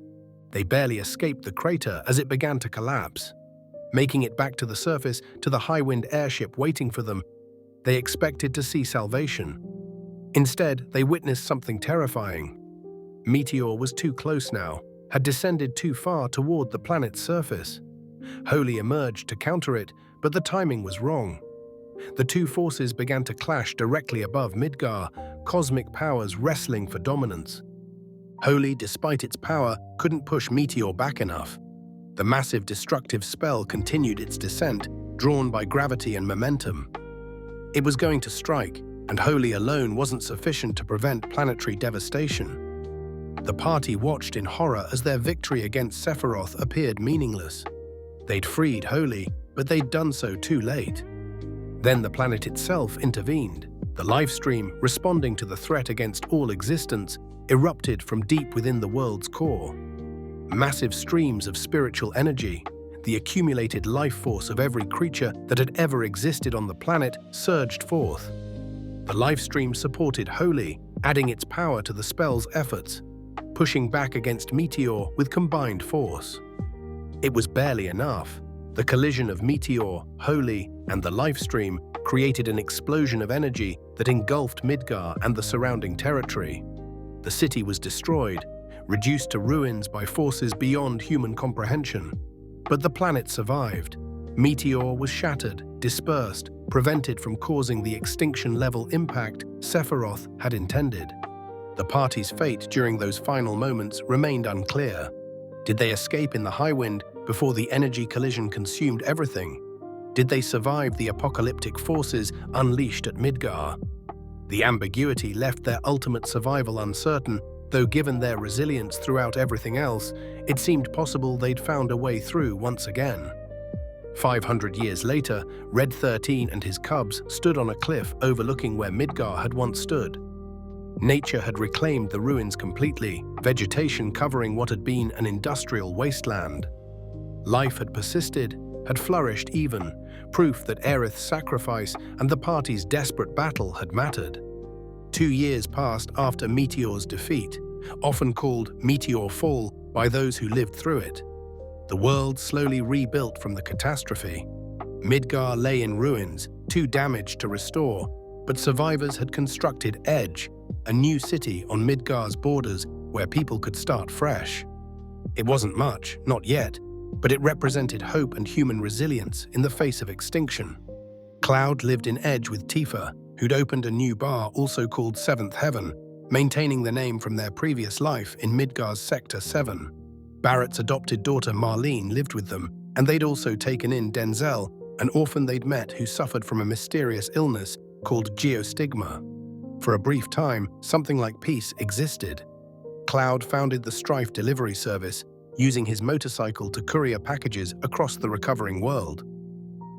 They barely escaped the crater as it began to collapse. Making it back to the surface, to the high-wind airship waiting for them, they expected to see salvation. Instead, they witnessed something terrifying. Meteor was too close now, had descended too far toward the planet's surface. Holy emerged to counter it, but the timing was wrong. The two forces began to clash directly above Midgar, cosmic powers wrestling for dominance. Holy, despite its power, couldn't push Meteor back enough. The massive destructive spell continued its descent, drawn by gravity and momentum. It was going to strike, and Holy alone wasn't sufficient to prevent planetary devastation. The party watched in horror as their victory against Sephiroth appeared meaningless. They'd freed Holy, but they'd done so too late. Then the planet itself intervened. The livestream, responding to the threat against all existence, erupted from deep within the world's core. Massive streams of spiritual energy, the accumulated life force of every creature that had ever existed on the planet, surged forth. The livestream supported Holy, adding its power to the spell's efforts, pushing back against Meteor with combined force. It was barely enough. The collision of Meteor, Holy, and the livestream created an explosion of energy that engulfed Midgar and the surrounding territory. The city was destroyed, reduced to ruins by forces beyond human comprehension. But the planet survived. Meteor was shattered, dispersed, prevented from causing the extinction-level impact Sephiroth had intended. The party's fate during those final moments remained unclear. Did they escape in the high wind before the energy collision consumed everything? Did they survive the apocalyptic forces unleashed at Midgar? The ambiguity left their ultimate survival uncertain, though given their resilience throughout everything else, it seemed possible they'd found a way through once again. 500 years later, Red 13 and his cubs stood on a cliff overlooking where Midgar had once stood. Nature had reclaimed the ruins completely, vegetation covering what had been an industrial wasteland. Life had persisted, had flourished even, proof that Aerith's sacrifice and the party's desperate battle had mattered. 2 years passed after Meteor's defeat, often called Meteor Fall by those who lived through it. The world slowly rebuilt from the catastrophe. Midgar lay in ruins, too damaged to restore, but survivors had constructed Edge, a new city on Midgar's borders where people could start fresh. It wasn't much, not yet, but it represented hope and human resilience in the face of extinction. Cloud lived in Edge with Tifa, who'd opened a new bar also called Seventh Heaven, maintaining the name from their previous life in Midgar's Sector 7. Barrett's adopted daughter Marlene lived with them, and they'd also taken in Denzel, an orphan they'd met who suffered from a mysterious illness called geostigma. For a brief time, something like peace existed. Cloud founded the Strife delivery service, using his motorcycle to courier packages across the recovering world.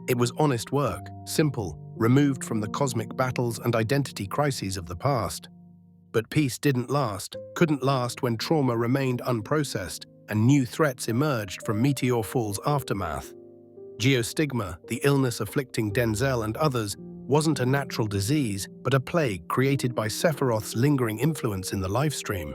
It was honest work, simple, removed from the cosmic battles and identity crises of the past. But peace couldn't last when trauma remained unprocessed and new threats emerged from Meteor Fall's aftermath. Geostigma, the illness afflicting Denzel and others, wasn't a natural disease, but a plague created by Sephiroth's lingering influence in the lifestream.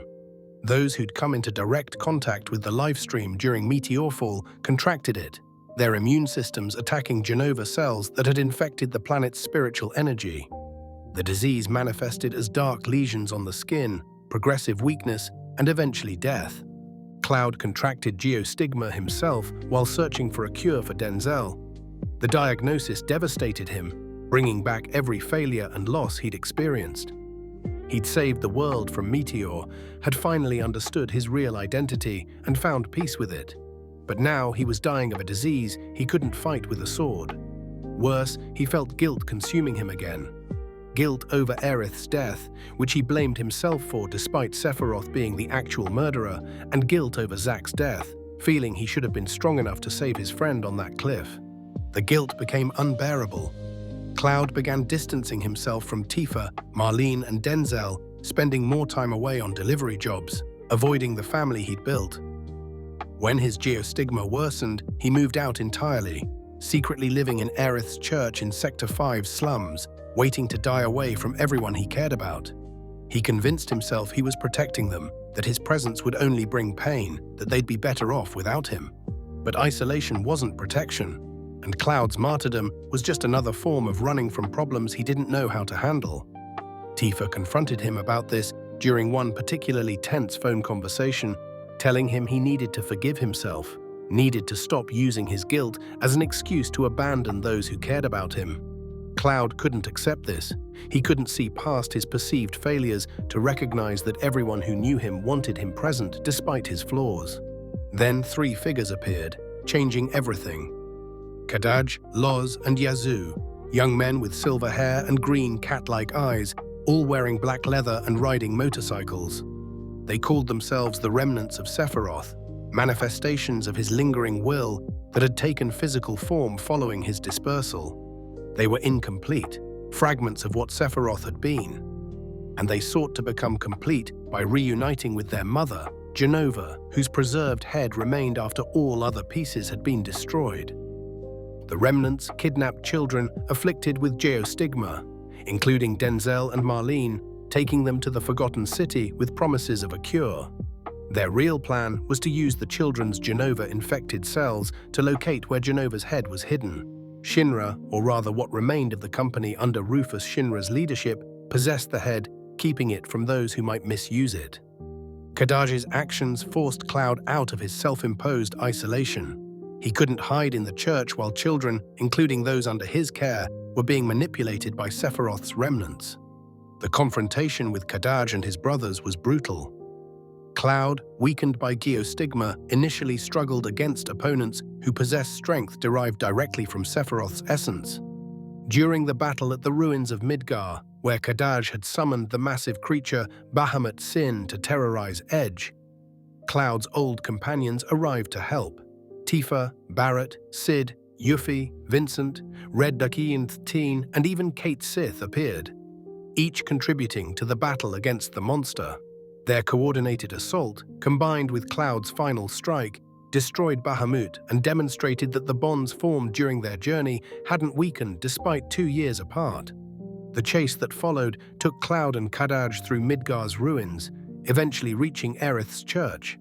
Those who'd come into direct contact with the lifestream during Meteor Fall contracted it, their immune systems attacking Genova cells that had infected the planet's spiritual energy. The disease manifested as dark lesions on the skin, progressive weakness, and eventually death. Cloud contracted geostigma himself while searching for a cure for Denzel. The diagnosis devastated him, bringing back every failure and loss he'd experienced. He'd saved the world from Meteor, had finally understood his real identity, and found peace with it. But now he was dying of a disease he couldn't fight with a sword. Worse, he felt guilt consuming him again. Guilt over Aerith's death, which he blamed himself for despite Sephiroth being the actual murderer, and guilt over Zack's death, feeling he should have been strong enough to save his friend on that cliff. The guilt became unbearable. Cloud began distancing himself from Tifa, Marlene, and Denzel, spending more time away on delivery jobs, avoiding the family he'd built. When his geostigma worsened, he moved out entirely, secretly living in Aerith's church in Sector 5's slums, waiting to die away from everyone he cared about. He convinced himself he was protecting them, that his presence would only bring pain, that they'd be better off without him. But isolation wasn't protection, and Cloud's martyrdom was just another form of running from problems he didn't know how to handle. Tifa confronted him about this during one particularly tense phone conversation, telling him he needed to forgive himself, needed to stop using his guilt as an excuse to abandon those who cared about him. Cloud couldn't accept this. He couldn't see past his perceived failures to recognize that everyone who knew him wanted him present despite his flaws. Then 3 figures appeared, changing everything. Kadaj, Loz, and Yazoo, young men with silver hair and green cat-like eyes, all wearing black leather and riding motorcycles. They called themselves the remnants of Sephiroth, manifestations of his lingering will that had taken physical form following his dispersal. They were incomplete, fragments of what Sephiroth had been, and they sought to become complete by reuniting with their mother, Genova, whose preserved head remained after all other pieces had been destroyed. The remnants kidnapped children afflicted with geostigma, including Denzel and Marlene, taking them to the Forgotten City with promises of a cure. Their real plan was to use the children's Genova-infected cells to locate where Genova's head was hidden. Shinra, or rather what remained of the company under Rufus Shinra's leadership, possessed the head, keeping it from those who might misuse it. Kadaj's actions forced Cloud out of his self-imposed isolation. He couldn't hide in the church while children, including those under his care, were being manipulated by Sephiroth's remnants. The confrontation with Kadaj and his brothers was brutal. Cloud, weakened by geostigma, initially struggled against opponents who possessed strength derived directly from Sephiroth's essence. During the battle at the ruins of Midgar, where Kadaj had summoned the massive creature Bahamut Sin to terrorize Edge, Cloud's old companions arrived to help. Tifa, Barrett, Sid, Yuffie, Vincent, Red Ducky Teen, and even Kate Sith appeared, each contributing to the battle against the monster. Their coordinated assault, combined with Cloud's final strike, destroyed Bahamut and demonstrated that the bonds formed during their journey hadn't weakened despite 2 years apart. The chase that followed took Cloud and Kadaj through Midgar's ruins, eventually reaching Aerith's church.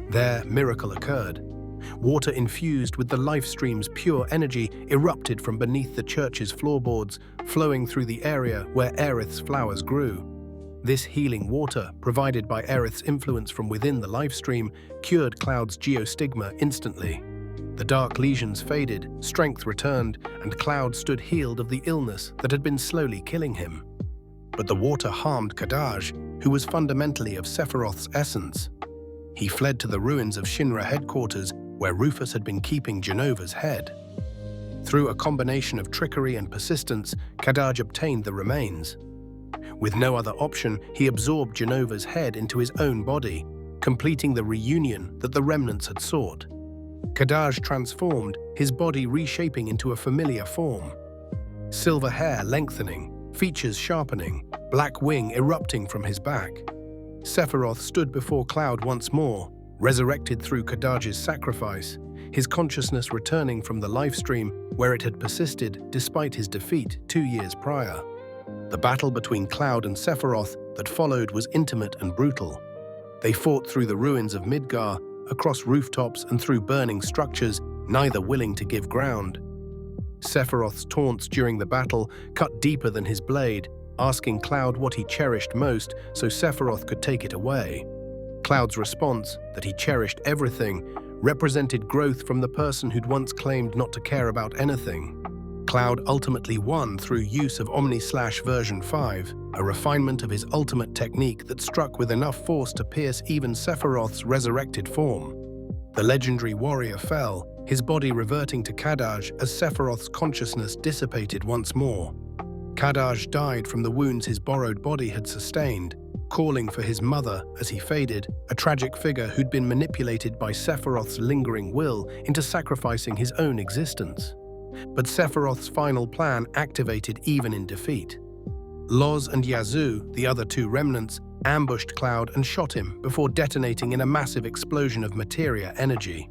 There, miracle occurred. Water infused with the life stream's pure energy erupted from beneath the church's floorboards, flowing through the area where Aerith's flowers grew. This healing water, provided by Aerith's influence from within the life stream, cured Cloud's geostigma instantly. The dark lesions faded, strength returned, and Cloud stood healed of the illness that had been slowly killing him. But the water harmed Kadaj, who was fundamentally of Sephiroth's essence. He fled to the ruins of Shinra headquarters, where Rufus had been keeping Jenova's head. Through a combination of trickery and persistence, Kadaj obtained the remains. With no other option, he absorbed Jenova's head into his own body, completing the reunion that the remnants had sought. Kadaj transformed, his body reshaping into a familiar form. Silver hair lengthening, features sharpening, black wing erupting from his back. Sephiroth stood before Cloud once more, resurrected through Kadaj's sacrifice, his consciousness returning from the lifestream where it had persisted despite his defeat 2 years prior. The battle between Cloud and Sephiroth that followed was intimate and brutal. They fought through the ruins of Midgar, across rooftops and through burning structures, neither willing to give ground. Sephiroth's taunts during the battle cut deeper than his blade, asking Cloud what he cherished most so Sephiroth could take it away. Cloud's response, that he cherished everything, represented growth from the person who'd once claimed not to care about anything. Cloud ultimately won through use of Omni/Slash version 5, a refinement of his ultimate technique that struck with enough force to pierce even Sephiroth's resurrected form. The legendary warrior fell, his body reverting to Kadaj as Sephiroth's consciousness dissipated once more. Kadaj died from the wounds his borrowed body had sustained, calling for his mother as he faded, a tragic figure who'd been manipulated by Sephiroth's lingering will into sacrificing his own existence. But Sephiroth's final plan activated even in defeat. Loz and Yazoo, the other two remnants, ambushed Cloud and shot him before detonating in a massive explosion of materia energy.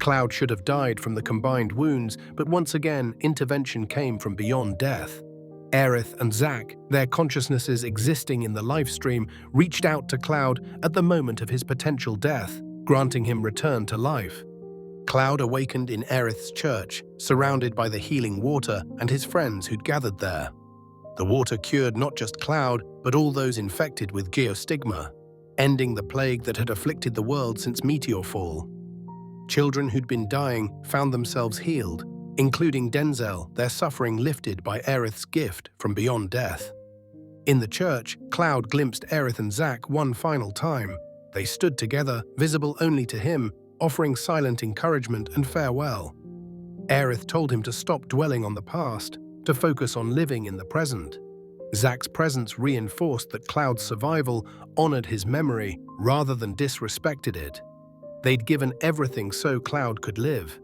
Cloud should have died from the combined wounds, but once again, intervention came from beyond death. Aerith and Zack, their consciousnesses existing in the lifestream, reached out to Cloud at the moment of his potential death, granting him return to life. Cloud awakened in Aerith's church, surrounded by the healing water and his friends who'd gathered there. The water cured not just Cloud, but all those infected with geostigma, ending the plague that had afflicted the world since Meteorfall. Children who'd been dying found themselves healed, including Denzel, their suffering lifted by Aerith's gift from beyond death. In the church, Cloud glimpsed Aerith and Zack one final time. They stood together, visible only to him, offering silent encouragement and farewell. Aerith told him to stop dwelling on the past, to focus on living in the present. Zack's presence reinforced that Cloud's survival honored his memory rather than disrespected it. They'd given everything so Cloud could live,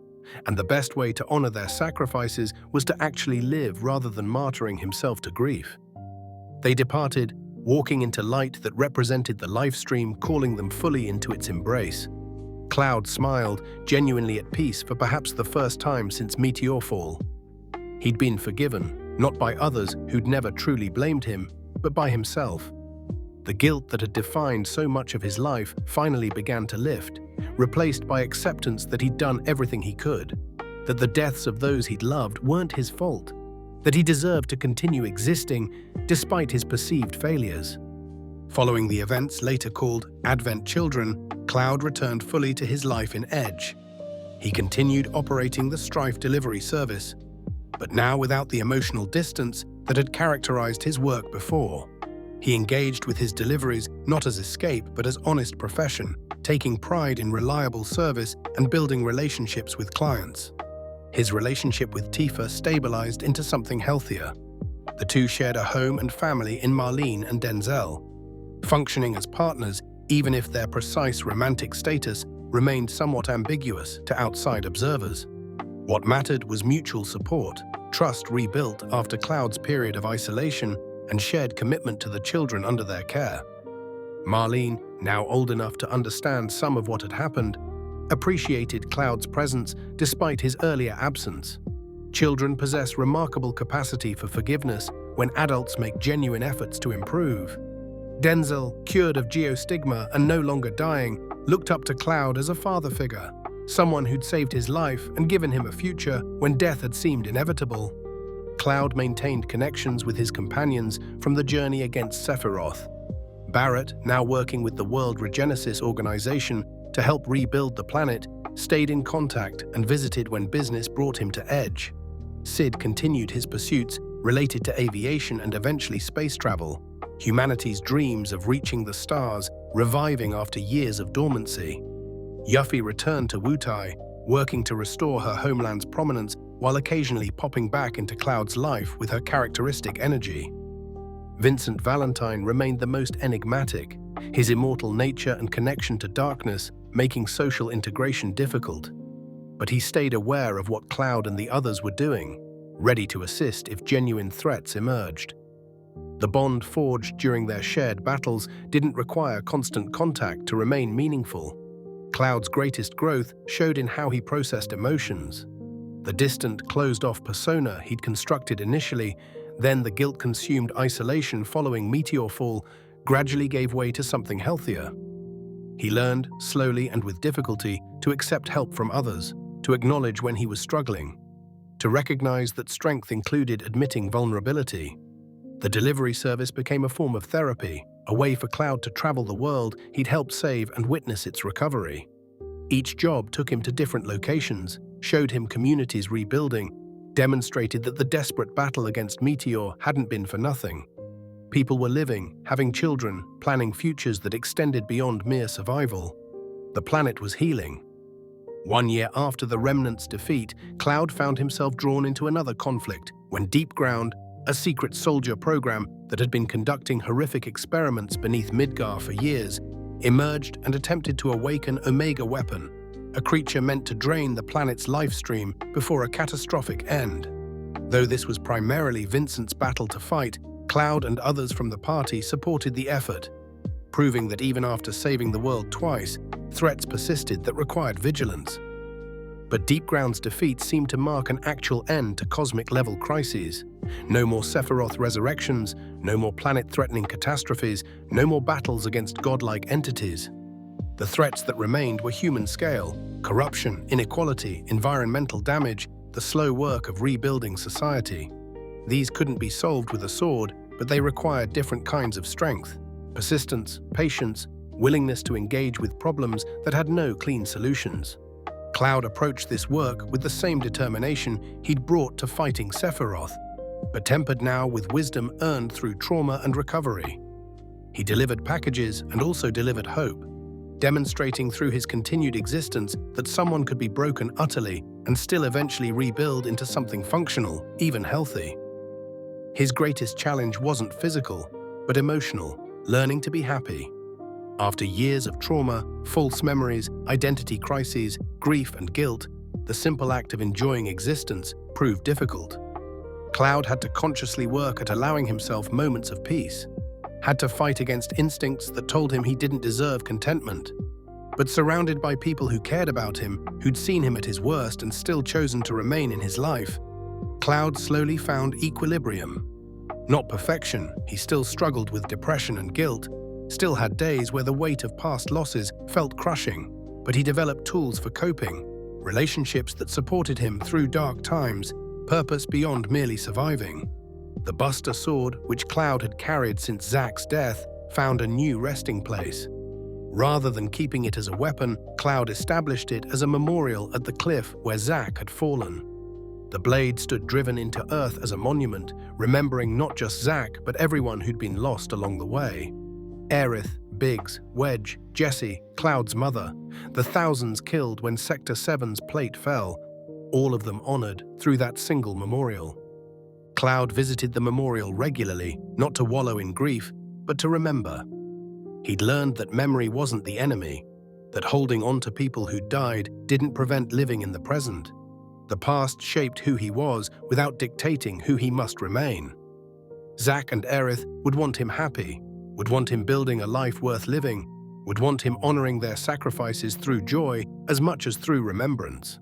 and the best way to honor their sacrifices was to actually live rather than martyring himself to grief. They departed, walking into light that represented the lifestream, calling them fully into its embrace. Cloud smiled, genuinely at peace for perhaps the first time since Meteorfall. He'd been forgiven, not by others who'd never truly blamed him, but by himself. The guilt that had defined so much of his life finally began to lift, replaced by acceptance that he'd done everything he could, that the deaths of those he'd loved weren't his fault, that he deserved to continue existing despite his perceived failures. Following the events later called Advent Children, Cloud returned fully to his life in Edge. He continued operating the Strife delivery service, but now without the emotional distance that had characterized his work before. He engaged with his deliveries not as escape but as honest profession, taking pride in reliable service and building relationships with clients. His relationship with Tifa stabilized into something healthier. The two shared a home and family in Marlene and Denzel, functioning as partners even if their precise romantic status remained somewhat ambiguous to outside observers. What mattered was mutual support, trust rebuilt after Cloud's period of isolation, and shared commitment to the children under their care. Marlene, now old enough to understand some of what had happened, appreciated Cloud's presence despite his earlier absence. Children possess remarkable capacity for forgiveness, when adults make genuine efforts to improve. Denzel, cured of geostigma and no longer dying, looked up to Cloud as a father figure, someone who'd saved his life and given him a future when death had seemed inevitable. Cloud maintained connections with his companions from the journey against Sephiroth. Barrett, now working with the World Regenesis organization to help rebuild the planet, stayed in contact and visited when business brought him to Edge. Sid continued his pursuits related to aviation and eventually space travel, humanity's dreams of reaching the stars reviving after years of dormancy. Yuffie returned to Wutai, working to restore her homeland's prominence while occasionally popping back into Cloud's life with her characteristic energy. Vincent Valentine remained the most enigmatic, his immortal nature and connection to darkness making social integration difficult. But he stayed aware of what Cloud and the others were doing, ready to assist if genuine threats emerged. The bond forged during their shared battles didn't require constant contact to remain meaningful. Cloud's greatest growth showed in how he processed emotions. The distant, closed-off persona he'd constructed initially, then the guilt-consumed isolation following Meteor Fall, gradually gave way to something healthier. He learned, slowly and with difficulty, to accept help from others, to acknowledge when he was struggling, to recognize that strength included admitting vulnerability. The delivery service became a form of therapy, a way for Cloud to travel the world he'd helped save and witness its recovery. Each job took him to different locations, showed him communities rebuilding, demonstrated that the desperate battle against Meteor hadn't been for nothing. People were living, having children, planning futures that extended beyond mere survival. The planet was healing. 1 year after the Remnant's defeat, Cloud found himself drawn into another conflict when Deep Ground, a secret soldier program that had been conducting horrific experiments beneath Midgar for years, emerged and attempted to awaken Omega Weapon, a creature meant to drain the planet's life stream before a catastrophic end. Though this was primarily Vincent's battle to fight, Cloud and others from the party supported the effort, proving that even after saving the world twice, threats persisted that required vigilance. But Deep Ground's defeat seemed to mark an actual end to cosmic-level crises. No more Sephiroth resurrections, no more planet-threatening catastrophes, no more battles against godlike entities. The threats that remained were human-scale: corruption, inequality, environmental damage, the slow work of rebuilding society. These couldn't be solved with a sword, but they required different kinds of strength: persistence, patience, willingness to engage with problems that had no clean solutions. Cloud approached this work with the same determination he'd brought to fighting Sephiroth, but tempered now with wisdom earned through trauma and recovery. He delivered packages and also delivered hope, demonstrating through his continued existence that someone could be broken utterly and still eventually rebuild into something functional, even healthy. His greatest challenge wasn't physical, but emotional, learning to be happy. After years of trauma, false memories, identity crises, grief and guilt, the simple act of enjoying existence proved difficult. Cloud had to consciously work at allowing himself moments of peace, had to fight against instincts that told him he didn't deserve contentment. But surrounded by people who cared about him, who'd seen him at his worst and still chosen to remain in his life, Cloud slowly found equilibrium. Not perfection, he still struggled with depression and guilt, still had days where the weight of past losses felt crushing, but he developed tools for coping, relationships that supported him through dark times, purpose beyond merely surviving. The Buster Sword, which Cloud had carried since Zack's death, found a new resting place. Rather than keeping it as a weapon, Cloud established it as a memorial at the cliff where Zack had fallen. The blade stood driven into earth as a monument, remembering not just Zack, but everyone who'd been lost along the way. Aerith, Biggs, Wedge, Jessie, Cloud's mother, the thousands killed when Sector 7's plate fell, all of them honored through that single memorial. Cloud visited the memorial regularly, not to wallow in grief, but to remember. He'd learned that memory wasn't the enemy, that holding on to people who died didn't prevent living in the present. The past shaped who he was without dictating who he must remain. Zack and Aerith would want him happy, would want him building a life worth living, would want him honoring their sacrifices through joy as much as through remembrance.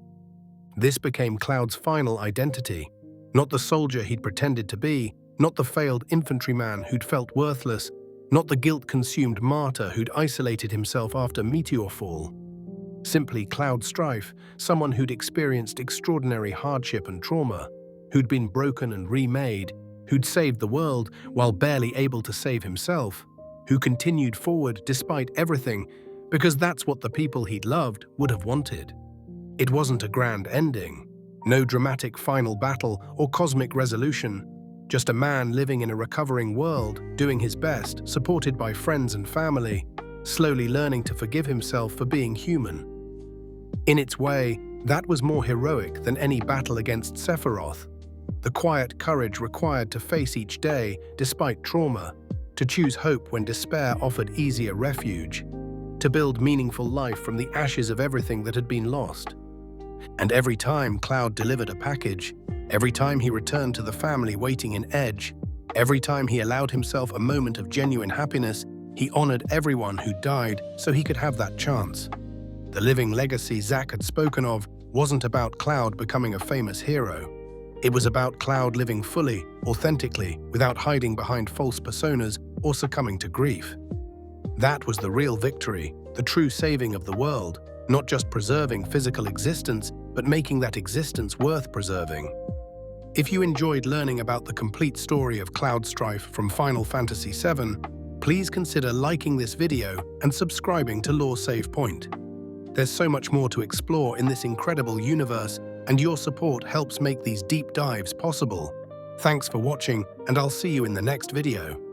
This became Cloud's final identity, not the soldier he'd pretended to be, not the failed infantryman who'd felt worthless, not the guilt-consumed martyr who'd isolated himself after meteor fall. Simply Cloud Strife, someone who'd experienced extraordinary hardship and trauma, who'd been broken and remade, who'd saved the world while barely able to save himself, who continued forward despite everything, because that's what the people he'd loved would have wanted. It wasn't a grand ending, no dramatic final battle or cosmic resolution, just a man living in a recovering world, doing his best, supported by friends and family, slowly learning to forgive himself for being human. In its way, that was more heroic than any battle against Sephiroth. The quiet courage required to face each day despite trauma, to choose hope when despair offered easier refuge, to build meaningful life from the ashes of everything that had been lost. And every time Cloud delivered a package, every time he returned to the family waiting in Edge, every time he allowed himself a moment of genuine happiness, he honored everyone who died so he could have that chance. The living legacy Zack had spoken of wasn't about Cloud becoming a famous hero. It was about Cloud living fully, authentically, without hiding behind false personas or succumbing to grief. That was the real victory, the true saving of the world, not just preserving physical existence, but making that existence worth preserving. If you enjoyed learning about the complete story of Cloud Strife from Final Fantasy VII, please consider liking this video and subscribing to Lore Save Point. There's so much more to explore in this incredible universe, and your support helps make these deep dives possible. Thanks for watching, and I'll see you in the next video.